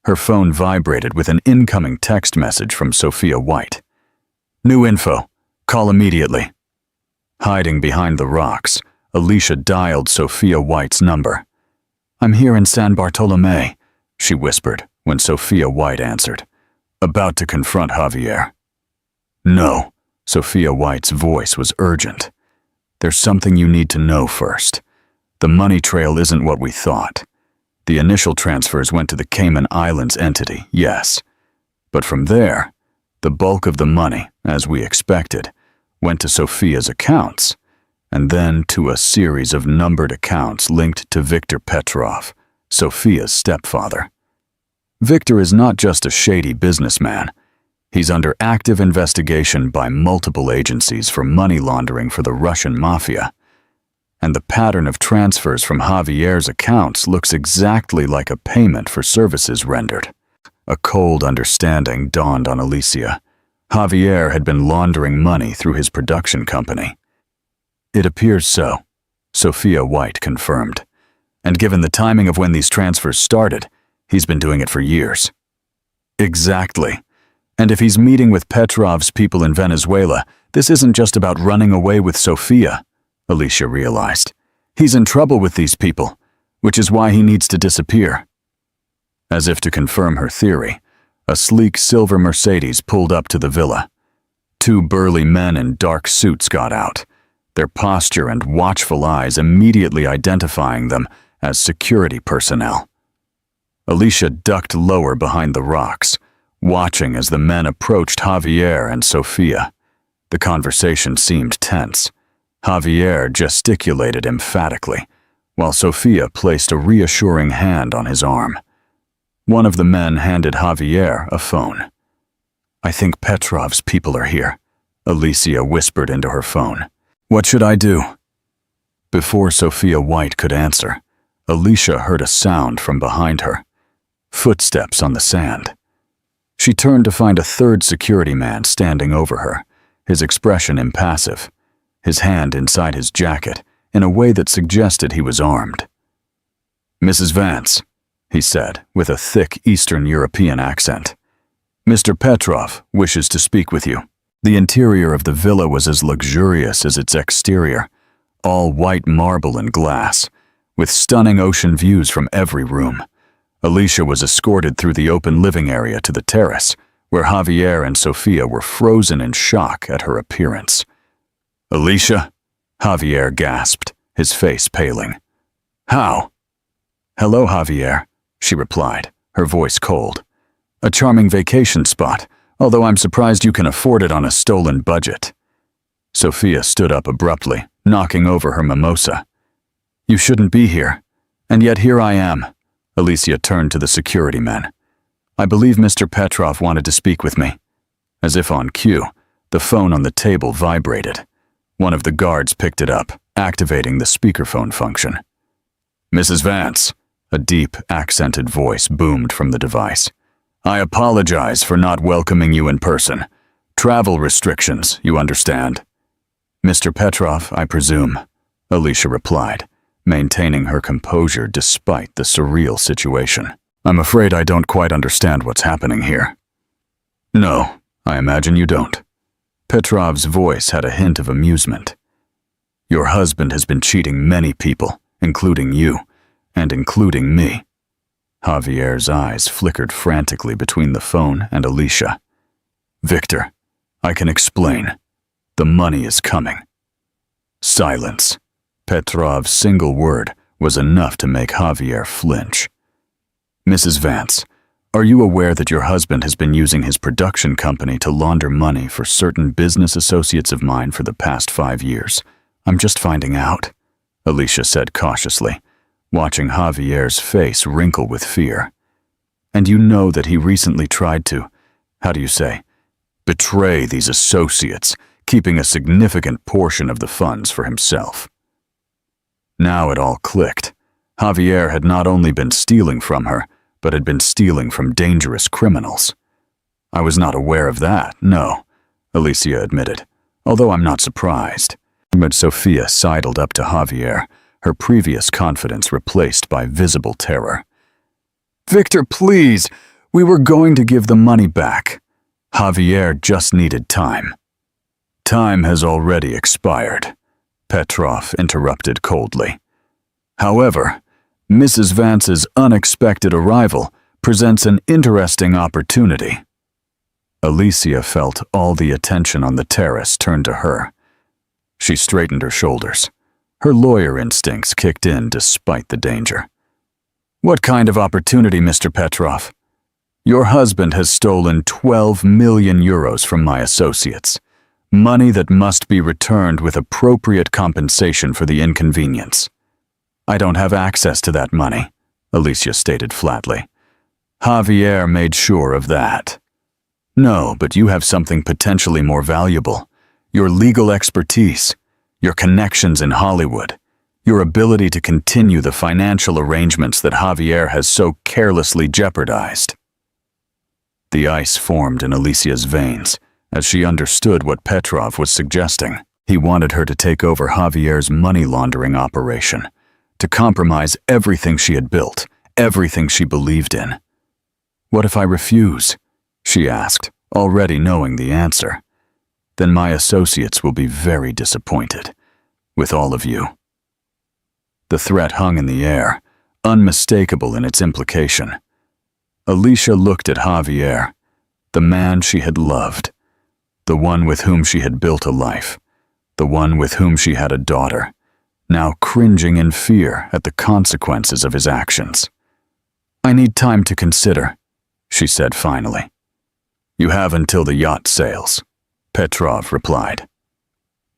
Her phone vibrated with an incoming text message from Sophia White. "New info. Call immediately." Hiding behind the rocks, Alicia dialed Sophia White's number. "I'm here in San Bartolomé," she whispered when Sophia White answered, about to confront Javier. "No," Sophia White's voice was urgent. "There's something you need to know first. The money trail isn't what we thought. The initial transfers went to the Cayman Islands entity, yes. But from there, the bulk of the money, as we expected, went to Sophia's accounts, and then to a series of numbered accounts linked to Victor Petrov, Sophia's stepfather. Victor is not just a shady businessman. He's under active investigation by multiple agencies for money laundering for the Russian mafia. And the pattern of transfers from Javier's accounts looks exactly like a payment for services rendered. A cold understanding dawned on Alicia. Javier had been laundering money through his production company. "It appears so," Sophia White confirmed. "And given the timing of when these transfers started, he's been doing it for years." "Exactly. And if he's meeting with Petrov's people in Venezuela, this isn't just about running away with Sofia," Alicia realized. "He's in trouble with these people, which is why he needs to disappear." As if to confirm her theory, a sleek silver Mercedes pulled up to the villa. Two burly men in dark suits got out, their posture and watchful eyes immediately identifying them as security personnel. Alicia ducked lower behind the rocks, watching as the men approached Javier and Sofia. The conversation seemed tense. Javier gesticulated emphatically, while Sofia placed a reassuring hand on his arm. One of the men handed Javier a phone. "I think Petrov's people are here," Alicia whispered into her phone. "What should I do?" Before Sophia White could answer, Alicia heard a sound from behind her. Footsteps on the sand. She turned to find a third security man standing over her, his expression impassive, his hand inside his jacket in a way that suggested he was armed. "Mrs. Vance," he said with a thick Eastern European accent. "Mr. Petrov wishes to speak with you." The interior of the villa was as luxurious as its exterior. all white marble and glass, with stunning ocean views from every room. Alicia was escorted through the open living area to the terrace, where Javier and Sofia were frozen in shock at her appearance. "Alicia?" Javier gasped, his face paling. "How?" "Hello, Javier," she replied, her voice cold. "A charming vacation spot, although I'm surprised you can afford it on a stolen budget." Sofia stood up abruptly, knocking over her mimosa. "You shouldn't be here, and yet here I am." Alicia turned to the security men. "I believe Mr. Petrov wanted to speak with me." As if on cue, the phone on the table vibrated. One of the guards picked it up, activating the speakerphone function. "Mrs. Vance," a deep, accented voice boomed from the device. "I apologize for not welcoming you in person. Travel restrictions, you understand." "Mr. Petrov, I presume," Alicia replied, maintaining her composure despite the surreal situation. "I'm afraid I don't quite understand what's happening here." "No, I imagine you don't." Petrov's voice had a hint of amusement. "Your husband has been cheating many people, including you, and including me." Javier's eyes flickered frantically between the phone and Alicia. "Victor, I can explain. The money is coming." Silence. Petrov's single word was enough to make Javier flinch. "Mrs. Vance, are you aware that your husband has been using his production company to launder money for certain business associates of mine for the past 5 years? I'm just finding out," Alicia said cautiously, watching Javier's face wrinkle with fear. "And you know that he recently tried to, betray these associates, keeping a significant portion of the funds for himself." Now it all clicked. Javier had not only been stealing from her, but had been stealing from dangerous criminals. "I was not aware of that, no," Alicia admitted, "although I'm not surprised." But Sofia sidled up to Javier, her previous confidence replaced by visible terror. "Victor, please! We were going to give the money back." Javier just needed time. "Time has already expired," Petrov interrupted coldly. "However, Mrs. Vance's unexpected arrival presents an interesting opportunity." Alicia felt all the attention on the terrace turn to her. She straightened her shoulders. Her lawyer instincts kicked in despite the danger. "What kind of opportunity, Mr. Petrov?" "Your husband has stolen 12 million euros from my associates. Money that must be returned with appropriate compensation for the inconvenience." "I don't have access to that money," Alicia stated flatly. Javier made sure of that. "No, but you have something potentially more valuable. Your legal expertise, your connections in Hollywood, your ability to continue the financial arrangements that Javier has so carelessly jeopardized." The ice formed in Alicia's veins as she understood what Petrov was suggesting. He wanted her to take over Javier's money laundering operation, to compromise everything she had built, everything she believed in. "What if I refuse?" she asked, already knowing the answer. "Then my associates will be very disappointed, with all of you." The threat hung in the air, unmistakable in its implication. Alicia looked at Javier, the man she had loved, the one with whom she had built a life, the one with whom she had a daughter, now cringing in fear at the consequences of his actions. "I need time to consider," she said finally. "You have until the yacht sails," Petrov replied.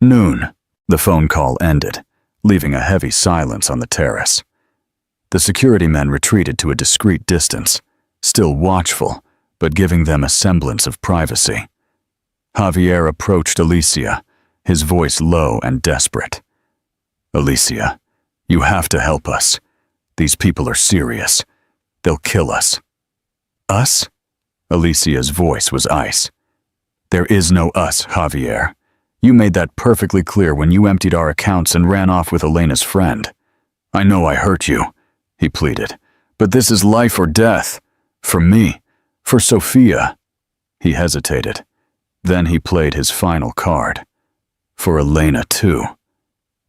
Noon. The phone call ended, leaving a heavy silence on the terrace. The security men retreated to a discreet distance, still watchful, but giving them a semblance of privacy. Javier approached Alicia, his voice low and desperate. "Alicia, you have to help us. These people are serious. They'll kill us." "Us?" Alicia's voice was ice. "There is no us, Javier. You made that perfectly clear when you emptied our accounts and ran off with Elena's friend. I know I hurt you," he pleaded, "but this is life or death. For me, for Sofia." He hesitated. Then he played his final card. "For Elena, too."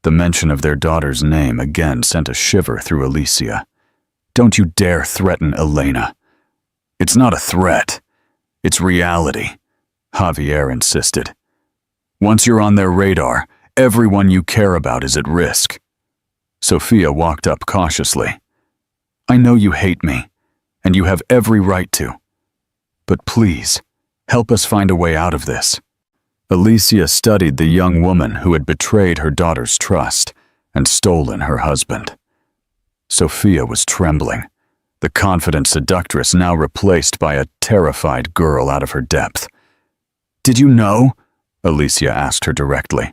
The mention of their daughter's name again sent a shiver through Alicia. Don't you dare threaten Elena. It's not a threat. It's reality, Javier insisted. Once you're on their radar, everyone you care about is at risk. Sophia walked up cautiously. I know you hate me, and you have every right to. But please, help us find a way out of this. Alicia studied the young woman who had betrayed her daughter's trust and stolen her husband. Sophia was trembling, the confident seductress now replaced by a terrified girl out of her depth. Did you know, Alicia asked her directly,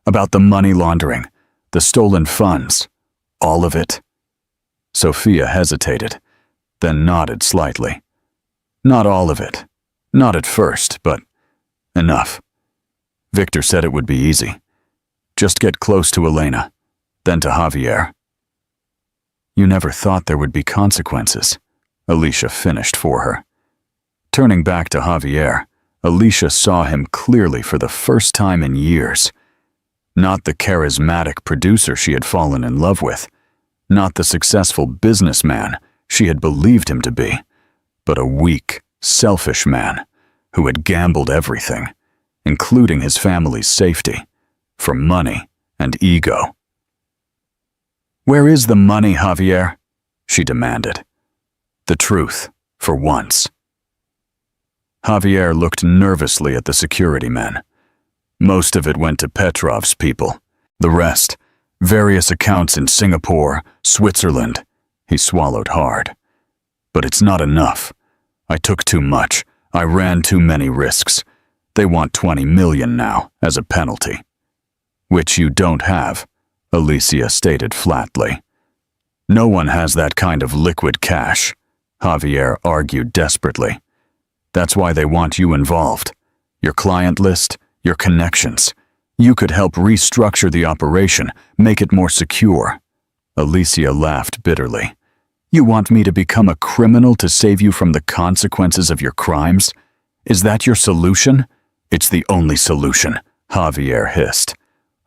about the money laundering, the stolen funds, all of it? Sophia hesitated, then nodded slightly. Not all of it. Not at first, but enough. Victor said it would be easy. Just get close to Elena, then to Javier. You never thought there would be consequences, Alicia finished for her. Turning back to Javier, Alicia saw him clearly for the first time in years. Not the charismatic producer she had fallen in love with, not the successful businessman she had believed him to be, but a weak, selfish man who had gambled everything, including his family's safety, for money and ego. Where is the money, Javier? She demanded. The truth, for once. Javier looked nervously at the security men. Most of it went to Petrov's people. The rest, various accounts in Singapore, Switzerland. He swallowed hard. But it's not enough. I took too much. I ran too many risks. They want 20 million now as a penalty. Which you don't have, Alicia stated flatly. No one has that kind of liquid cash, Javier argued desperately. That's why they want you involved. Your client list, your connections. You could help restructure the operation, make it more secure. Alicia laughed bitterly. You want me to become a criminal to save you from the consequences of your crimes? Is that your solution? It's the only solution, Javier hissed.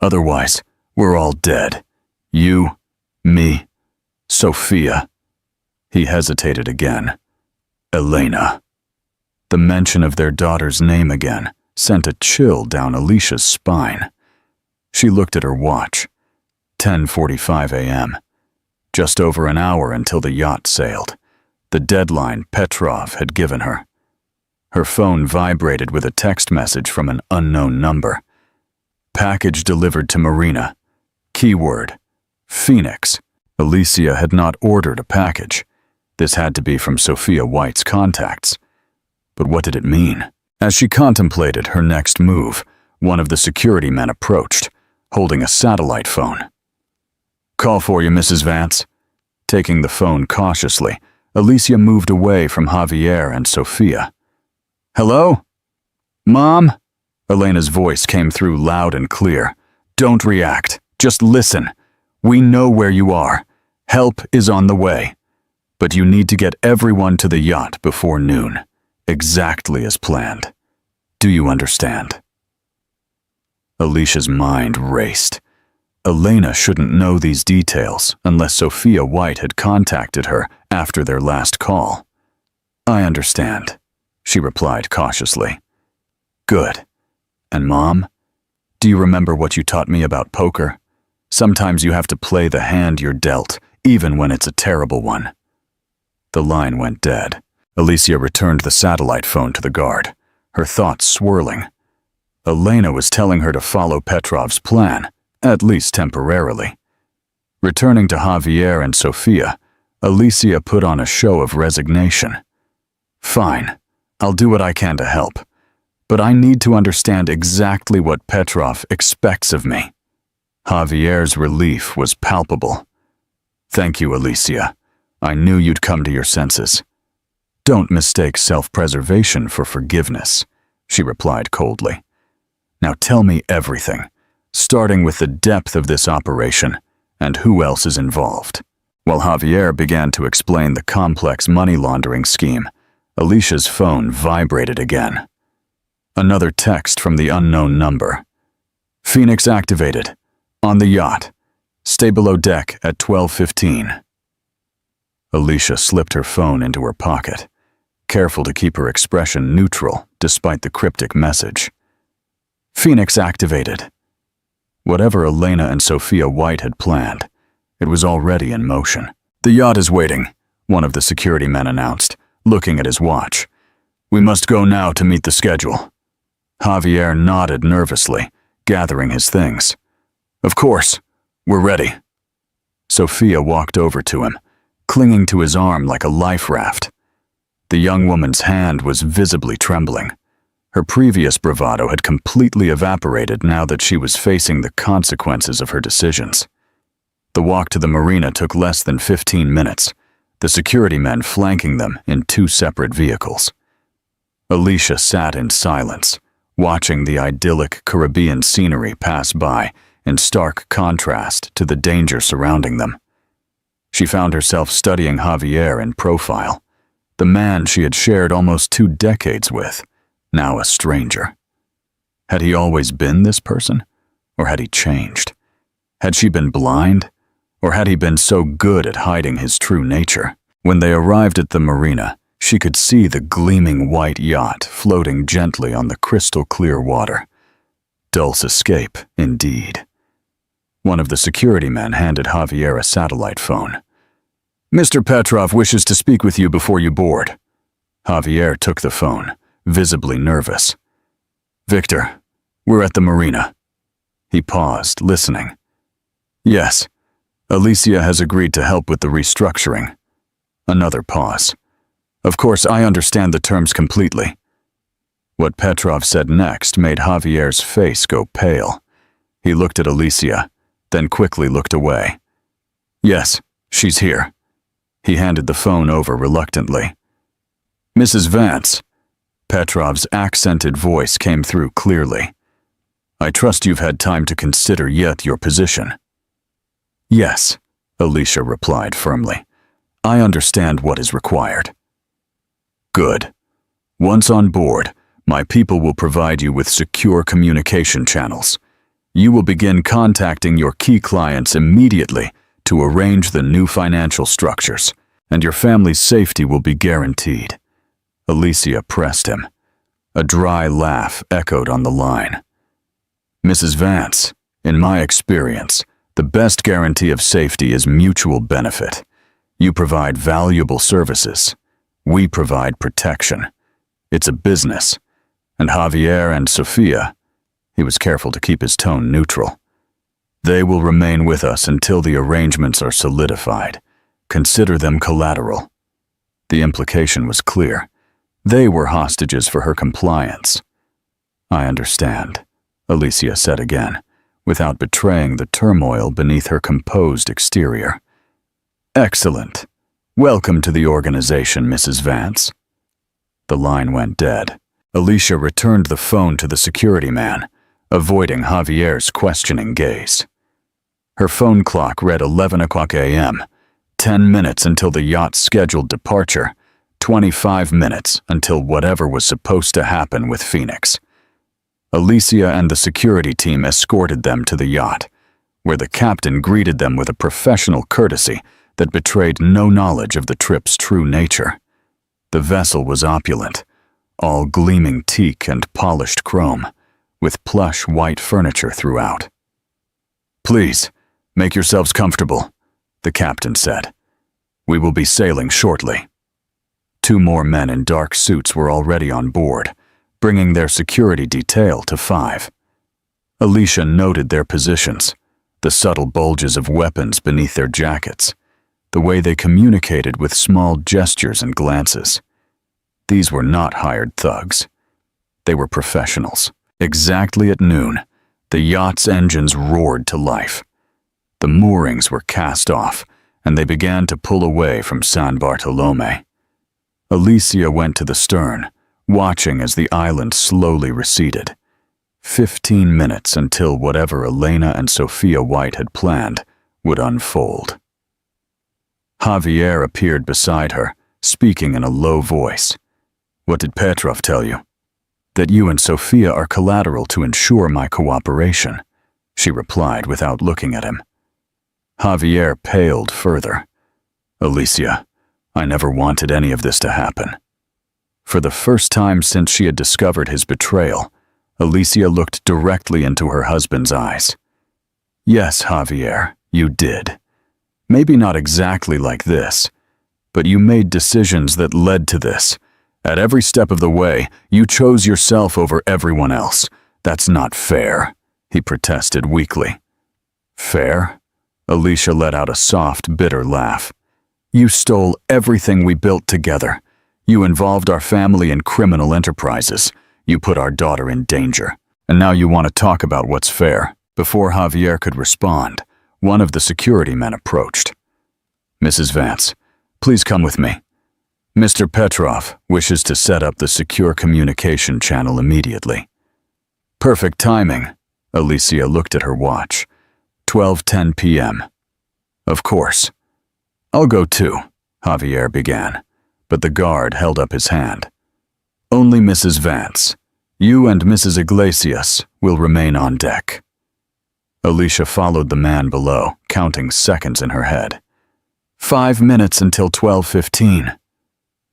Otherwise, we're all dead. You, me, Sophia. He hesitated again. Elena. The mention of their daughter's name again sent a chill down Alicia's spine. She looked at her watch. 10:45 a.m. Just over an hour until the yacht sailed, the deadline Petrov had given her. Her phone vibrated with a text message from an unknown number. Package delivered to Marina. Keyword, Phoenix. Alicia had not ordered a package. This had to be from Sophia White's contacts. But what did it mean? As she contemplated her next move, one of the security men approached, holding a satellite phone. Call for you, Mrs. Vance. Taking the phone cautiously, Alicia moved away from Javier and Sophia. Hello? Mom? Elena's voice came through loud and clear. Don't react. Just listen. We know where you are. Help is on the way. But you need to get everyone to the yacht before noon. Exactly as planned. Do you understand? Alicia's mind raced. Elena shouldn't know these details unless Sophia White had contacted her after their last call. I understand, she replied cautiously. Good. And Mom, do you remember what you taught me about poker? Sometimes you have to play the hand you're dealt, even when it's a terrible one. The line went dead. Alicia returned the satellite phone to the guard, her thoughts swirling. Elena was telling her to follow Petrov's plan, at least temporarily. Returning to Javier and Sophia, Alicia put on a show of resignation. Fine, I'll do what I can to help, but I need to understand exactly what Petrov expects of me. Javier's relief was palpable. Thank you, Alicia. I knew you'd come to your senses. Don't mistake self-preservation for forgiveness, she replied coldly. Now tell me everything, starting with the depth of this operation and who else is involved. While Javier began to explain the complex money laundering scheme, Alicia's phone vibrated again. Another text from the unknown number. Phoenix activated. On the yacht. Stay below deck at 12:15. Alicia slipped her phone into her pocket, careful to keep her expression neutral despite the cryptic message. Phoenix activated. Whatever Elena and Sophia White had planned, it was already in motion. The yacht is waiting, one of the security men announced, looking at his watch. We must go now to meet the schedule. Javier nodded nervously, gathering his things. Of course, we're ready. Sophia walked over to him, clinging to his arm like a life raft. The young woman's hand was visibly trembling. Her previous bravado had completely evaporated now that she was facing the consequences of her decisions. The walk to the marina took less than 15 minutes, the security men flanking them in 2 separate vehicles. Alicia sat in silence, watching the idyllic Caribbean scenery pass by in stark contrast to the danger surrounding them. She found herself studying Javier in profile, the man she had shared almost 2 decades with, now a stranger. Had he always been this person, or had he changed? Had she been blind, or had he been so good at hiding his true nature? When they arrived at the marina, she could see the gleaming white yacht floating gently on the crystal-clear water. Dulce escape, indeed. One of the security men handed Javier a satellite phone. Mr. Petrov wishes to speak with you before you board. Javier took the phone, visibly nervous. Victor, we're at the marina. He paused, listening. Yes, Alicia has agreed to help with the restructuring. Another pause. Of course, I understand the terms completely. What Petrov said next made Javier's face go pale. He looked at Alicia, then quickly looked away. Yes, she's here. He handed the phone over reluctantly. Mrs. Vance. Petrov's accented voice came through clearly. I trust you've had time to consider yet your position. Yes, Alicia replied firmly. I understand what is required. Good. Once on board, my people will provide you with secure communication channels. You will begin contacting your key clients immediately to arrange the new financial structures, and your family's safety will be guaranteed. Alicia pressed him. A dry laugh echoed on the line. Mrs. Vance, in my experience, the best guarantee of safety is mutual benefit. You provide valuable services. We provide protection. It's a business. And Javier and Sophia, he was careful to keep his tone neutral. They will remain with us until the arrangements are solidified. Consider them collateral. The implication was clear. They were hostages for her compliance. I understand, Alicia said again, without betraying the turmoil beneath her composed exterior. Excellent. Welcome to the organization, Mrs. Vance. The line went dead. Alicia returned the phone to the security man, avoiding Javier's questioning gaze. Her phone clock read 11 o'clock a.m., 10 minutes until the yacht's scheduled departure, 25 minutes until whatever was supposed to happen with Phoenix. Alicia and the security team escorted them to the yacht, where the captain greeted them with a professional courtesy that betrayed no knowledge of the trip's true nature. The vessel was opulent, all gleaming teak and polished chrome, with plush white furniture throughout. Please, make yourselves comfortable, the captain said. We will be sailing shortly. 2 more men in dark suits were already on board, bringing their security detail to 5. Alicia noted their positions, the subtle bulges of weapons beneath their jackets, the way they communicated with small gestures and glances. These were not hired thugs. They were professionals. Exactly at noon, the yacht's engines roared to life. The moorings were cast off, and they began to pull away from San Bartolome. Alicia went to the stern, watching as the island slowly receded. 15 minutes until whatever Elena and Sophia White had planned would unfold. Javier appeared beside her, speaking in a low voice. What did Petrov tell you? That you and Sophia are collateral to ensure my cooperation. she replied without looking at him. Javier paled further. Alicia, I never wanted any of this to happen. For the first time since she had discovered his betrayal, Alicia looked directly into her husband's eyes. Yes, Javier, you did. Maybe not exactly like this, but you made decisions that led to this. At every step of the way, you chose yourself over everyone else. That's not fair, he protested weakly. Fair? Alicia let out a soft, bitter laugh. You stole everything we built together. You involved our family in criminal enterprises. You put our daughter in danger. And now you want to talk about what's fair. Before Javier could respond, one of the security men approached. Mrs. Vance, please come with me. Mr. Petrov wishes to set up the secure communication channel immediately. Perfect timing. Alicia looked at her watch. 12:10 p.m. Of course. I'll go too, Javier began, but the guard held up his hand. Only Mrs. Vance. You and Mrs. Iglesias will remain on deck. Alicia followed the man below, counting seconds in her head. 5 minutes until 12:15.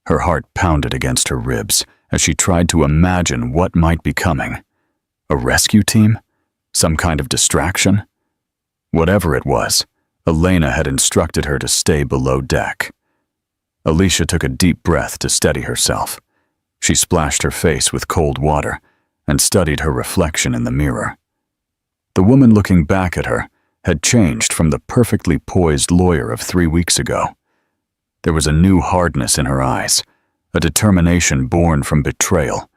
Her heart pounded against her ribs as she tried to imagine what might be coming. A rescue team? Some kind of distraction? Whatever it was, Elena had instructed her to stay below deck. Alicia took a deep breath to steady herself. She splashed her face with cold water and studied her reflection in the mirror. The woman looking back at her had changed from the perfectly poised lawyer of 3 weeks ago. There was a new hardness in her eyes, a determination born from betrayal,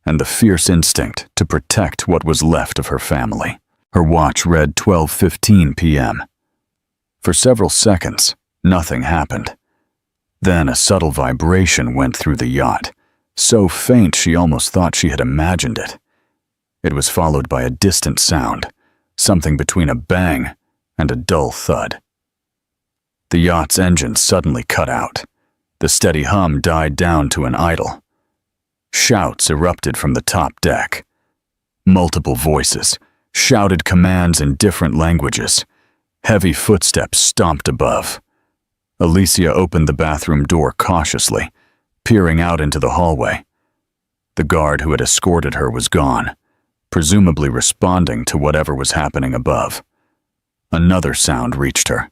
and the fierce instinct to protect what was left of her family. Her watch read 12:15 p.m. For several seconds, nothing happened. Then a subtle vibration went through the yacht, so faint she almost thought she had imagined it. It was followed by a distant sound, something between a bang and a dull thud. The yacht's engine suddenly cut out. The steady hum died down to an idle. Shouts erupted from the top deck. Multiple voices shouted commands in different languages. Heavy footsteps stomped above. Alicia opened the bathroom door cautiously, peering out into the hallway. The guard who had escorted her was gone, presumably responding to whatever was happening above. Another sound reached her,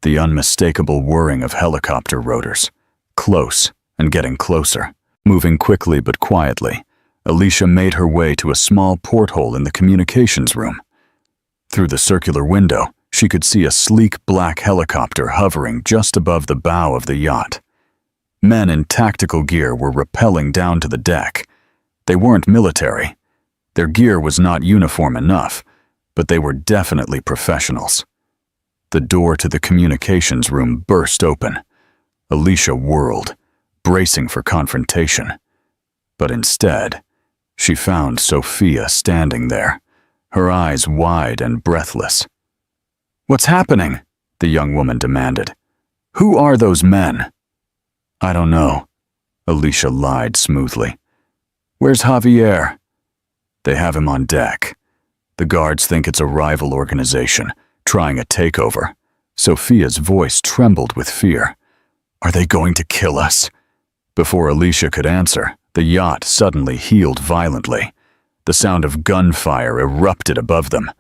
the unmistakable whirring of helicopter rotors, close and getting closer. Moving quickly but quietly, Alicia made her way to a small porthole in the communications room. Through the circular window, she could see a sleek black helicopter hovering just above the bow of the yacht. Men in tactical gear were rappelling down to the deck. They weren't military. Their gear was not uniform enough, but they were definitely professionals. The door to the communications room burst open. Alicia whirled, bracing for confrontation. But instead, she found Sophia standing there, her eyes wide and breathless. "What's happening?" the young woman demanded. "Who are those men?" "I don't know," Alicia lied smoothly. "Where's Javier?" "They have him on deck. The guards think it's a rival organization, trying a takeover." Sophia's voice trembled with fear. "Are they going to kill us?" Before Alicia could answer, the yacht suddenly heeled violently. The sound of gunfire erupted above them.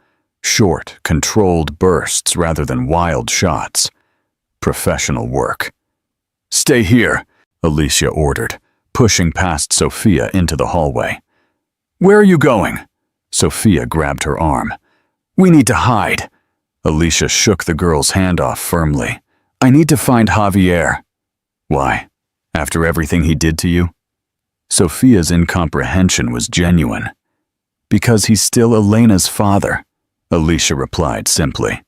Short, controlled bursts rather than wild shots. Professional work. "Stay here," Alicia ordered, pushing past Sophia into the hallway. "Where are you going?" Sophia grabbed her arm. "We need to hide." Alicia shook the girl's hand off firmly. "I need to find Javier." "Why? After everything he did to you?" Sophia's incomprehension was genuine. "Because he's still Elena's father," Alicia replied simply.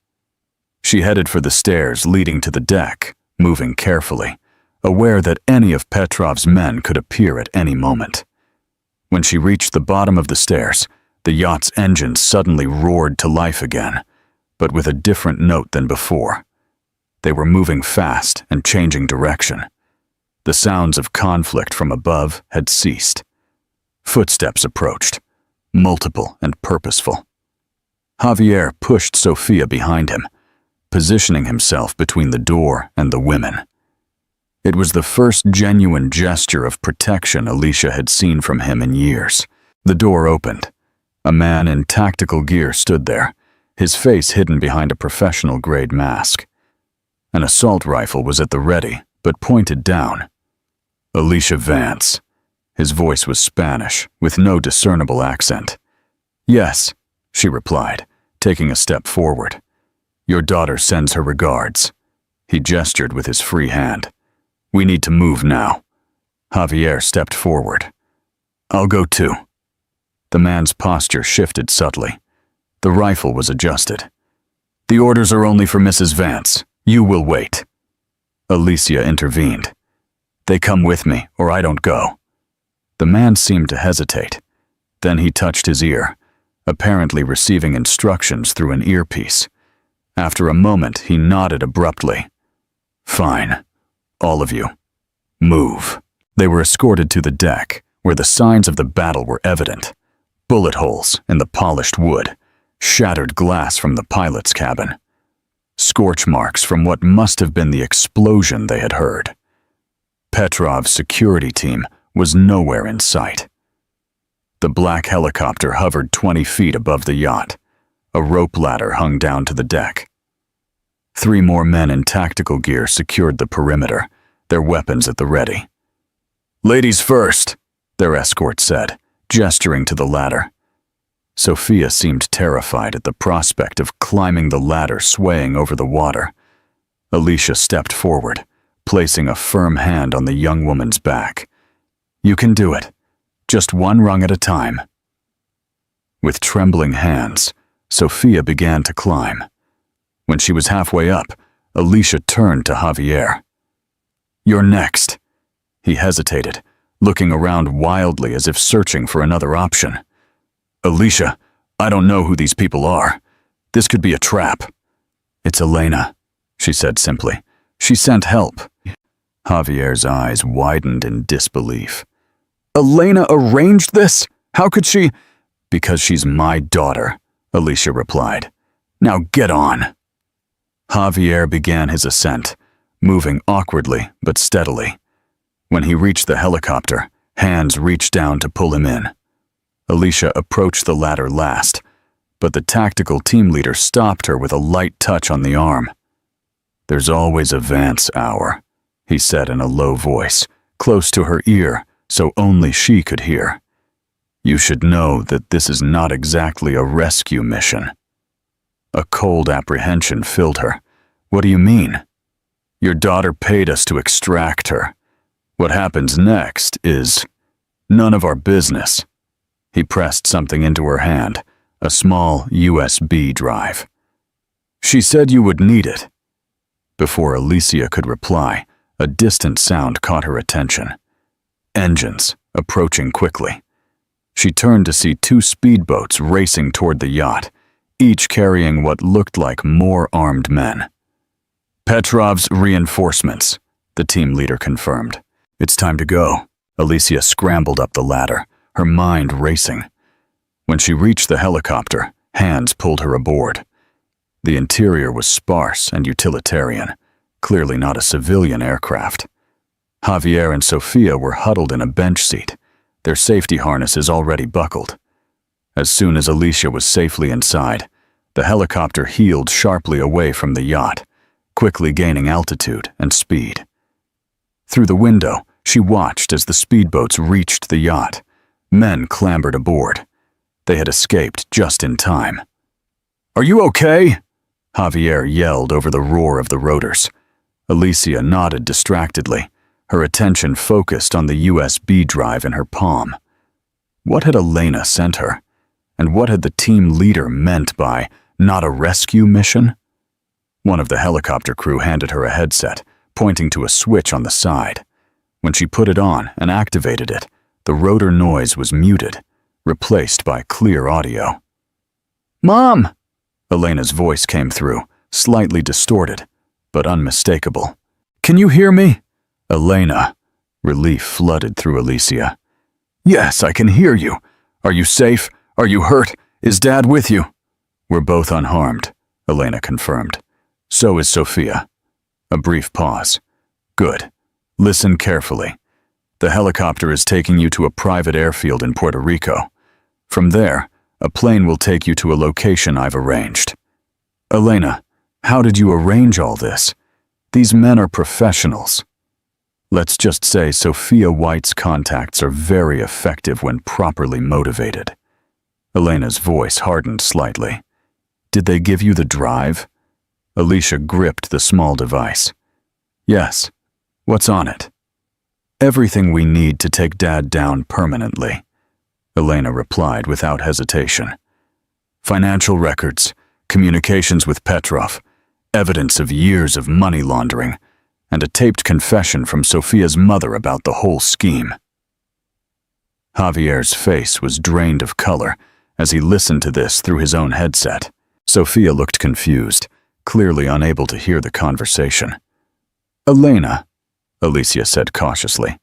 She headed for the stairs leading to the deck, moving carefully, aware that any of Petrov's men could appear at any moment. When she reached the bottom of the stairs, the yacht's engine suddenly roared to life again, but with a different note than before. They were moving fast and changing direction. The sounds of conflict from above had ceased. Footsteps approached, multiple and purposeful. Javier pushed Sofia behind him, positioning himself between the door and the women. It was the first genuine gesture of protection Alicia had seen from him in years. The door opened. A man in tactical gear stood there, his face hidden behind a professional-grade mask. An assault rifle was at the ready, but pointed down. Alicia Vance. His voice was Spanish, with no discernible accent. "Yes," she replied, taking a step forward. "Your daughter sends her regards." He gestured with his free hand. "We need to move now." Javier stepped forward. "I'll go too." The man's posture shifted subtly. The rifle was adjusted. "The orders are only for Mrs. Vance. You will wait." Alicia intervened. "They come with me, or I don't go." The man seemed to hesitate. Then he touched his ear, apparently receiving instructions through an earpiece. After a moment, he nodded abruptly. "Fine. All of you. Move." They were escorted to the deck, where the signs of the battle were evident. Bullet holes in the polished wood, shattered glass from the pilot's cabin, scorch marks from what must have been the explosion they had heard. Petrov's security team was nowhere in sight. The black helicopter hovered 20 feet above the yacht. A rope ladder hung down to the deck. 3 more men in tactical gear secured the perimeter, their weapons at the ready. "Ladies first," their escort said, gesturing to the ladder. Sofia seemed terrified at the prospect of climbing the ladder swaying over the water. Alicia stepped forward, placing a firm hand on the young woman's back. "You can do it. Just one rung at a time." With trembling hands, Sofia began to climb. When she was halfway up, Alicia turned to Javier. "You're next." He hesitated, looking around wildly as if searching for another option. "Alicia, I don't know who these people are. This could be a trap." "It's Elena," she said simply. "She sent help." Javier's eyes widened in disbelief. "Elena arranged this? How could she—" "Because she's my daughter," Alicia replied. "Now get on." Javier began his ascent, moving awkwardly but steadily. When he reached the helicopter, hands reached down to pull him in. Alicia approached the ladder last, but the tactical team leader stopped her with a light touch on the arm. "There's always a Vance hour," he said in a low voice, close to her ear so only she could hear. "You should know that this is not exactly a rescue mission." A cold apprehension filled her. "What do you mean?" "Your daughter paid us to extract her. What happens next is none of our business." He pressed something into her hand, a small USB drive. "She said you would need it." Before Alicia could reply, a distant sound caught her attention. Engines, approaching quickly. She turned to see 2 speedboats racing toward the yacht, each carrying what looked like more armed men. "Petrov's reinforcements," the team leader confirmed. "It's time to go." Alicia scrambled up the ladder, her mind racing. When she reached the helicopter, hands pulled her aboard. The interior was sparse and utilitarian, clearly not a civilian aircraft. Javier and Sofia were huddled in a bench seat, their safety harnesses already buckled. As soon as Alicia was safely inside, the helicopter heeled sharply away from the yacht, quickly gaining altitude and speed. Through the window, she watched as the speedboats reached the yacht. Men clambered aboard. They had escaped just in time. "Are you okay?" Javier yelled over the roar of the rotors. Alicia nodded distractedly, her attention focused on the USB drive in her palm. What had Elena sent her? And what had the team leader meant by not a rescue mission? One of the helicopter crew handed her a headset, pointing to a switch on the side. When she put it on and activated it, the rotor noise was muted, replaced by clear audio. "Mom!" Elena's voice came through, slightly distorted, but unmistakable. "Can you hear me?" "Elena." Relief flooded through Alicia. "Yes, I can hear you. Are you safe? Are you hurt? Is Dad with you?" We're both unharmed, Elena confirmed. So is Sophia. A brief pause. Good. Listen carefully. The helicopter is taking you to a private airfield in Puerto Rico. From there, a plane will take you to a location I've arranged. Elena, how did you arrange all this? These men are professionals. Let's just say Sophia White's contacts are very effective when properly motivated. Elena's voice hardened slightly. Did they give you the drive? Alicia gripped the small device. Yes. What's on it? Everything we need to take Dad down permanently, Elena replied without hesitation. Financial records, communications with Petrov, evidence of years of money laundering, and a taped confession from Sophia's mother about the whole scheme. Javier's face was drained of color as he listened to this through his own headset. Sophia looked confused, clearly unable to hear the conversation. Elena, Alicia said cautiously.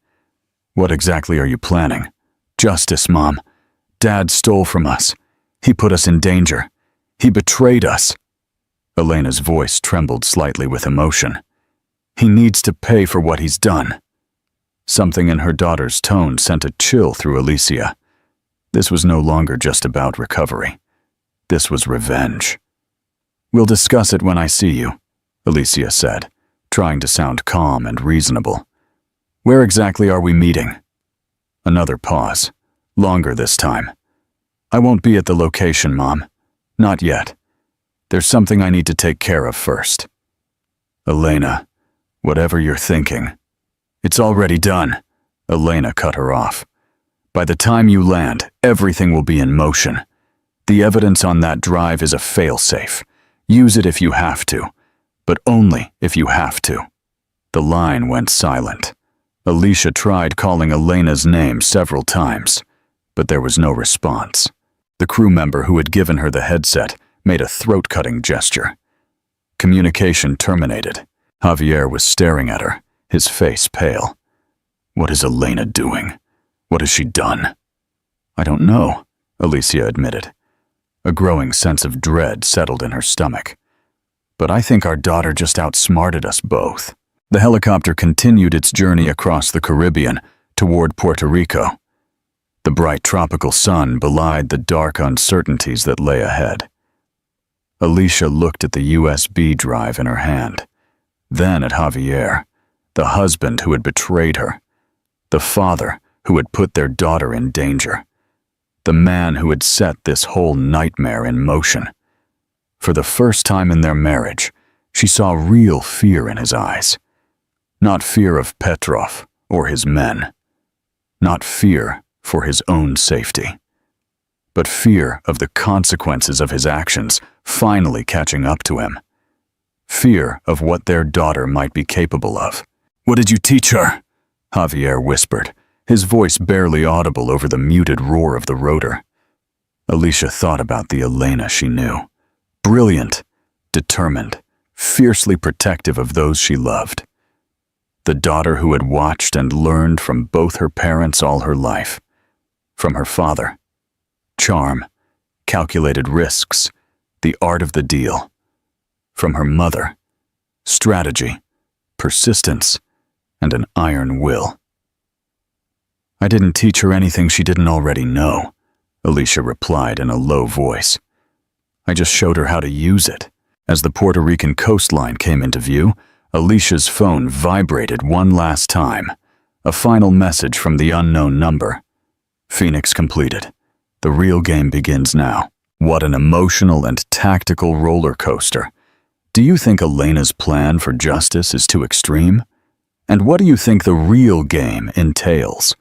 What exactly are you planning? Justice, Mom. Dad stole from us. He put us in danger. He betrayed us. Elena's voice trembled slightly with emotion. He needs to pay for what he's done. Something in her daughter's tone sent a chill through Alicia. This was no longer just about recovery. This was revenge. We'll discuss it when I see you, Alicia said, trying to sound calm and reasonable. Where exactly are we meeting? Another pause, longer this time. I won't be at the location, Mom. Not yet. There's something I need to take care of first. Elena, whatever you're thinking. It's already done, Elena cut her off. By the time you land, everything will be in motion. The evidence on that drive is a failsafe. Use it if you have to, but only if you have to. The line went silent. Alicia tried calling Elena's name several times, but there was no response. The crew member who had given her the headset made a throat-cutting gesture. Communication terminated. Javier was staring at her, his face pale. What is Elena doing? What has she done? I don't know, Alicia admitted. A growing sense of dread settled in her stomach. But I think our daughter just outsmarted us both. The helicopter continued its journey across the Caribbean toward Puerto Rico. The bright tropical sun belied the dark uncertainties that lay ahead. Alicia looked at the USB drive in her hand, then at Javier, the husband who had betrayed her, the father who had put their daughter in danger, the man who had set this whole nightmare in motion. For the first time in their marriage, she saw real fear in his eyes. Not fear of Petrov or his men. Not fear for his own safety. But fear of the consequences of his actions finally catching up to him. Fear of what their daughter might be capable of. What did you teach her? Javier whispered, his voice barely audible over the muted roar of the rotor. Alicia thought about the Elena she knew. Brilliant, determined, fiercely protective of those she loved. The daughter who had watched and learned from both her parents all her life. From her father. Charm, calculated risks, the art of the deal. From her mother. Strategy, persistence, and an iron will. I didn't teach her anything she didn't already know, Alicia replied in a low voice. I just showed her how to use it. As the Puerto Rican coastline came into view, Alicia's phone vibrated one last time. A final message from the unknown number. Phoenix completed. The real game begins now. What an emotional and tactical roller coaster. Do you think Elena's plan for justice is too extreme? And what do you think the real game entails?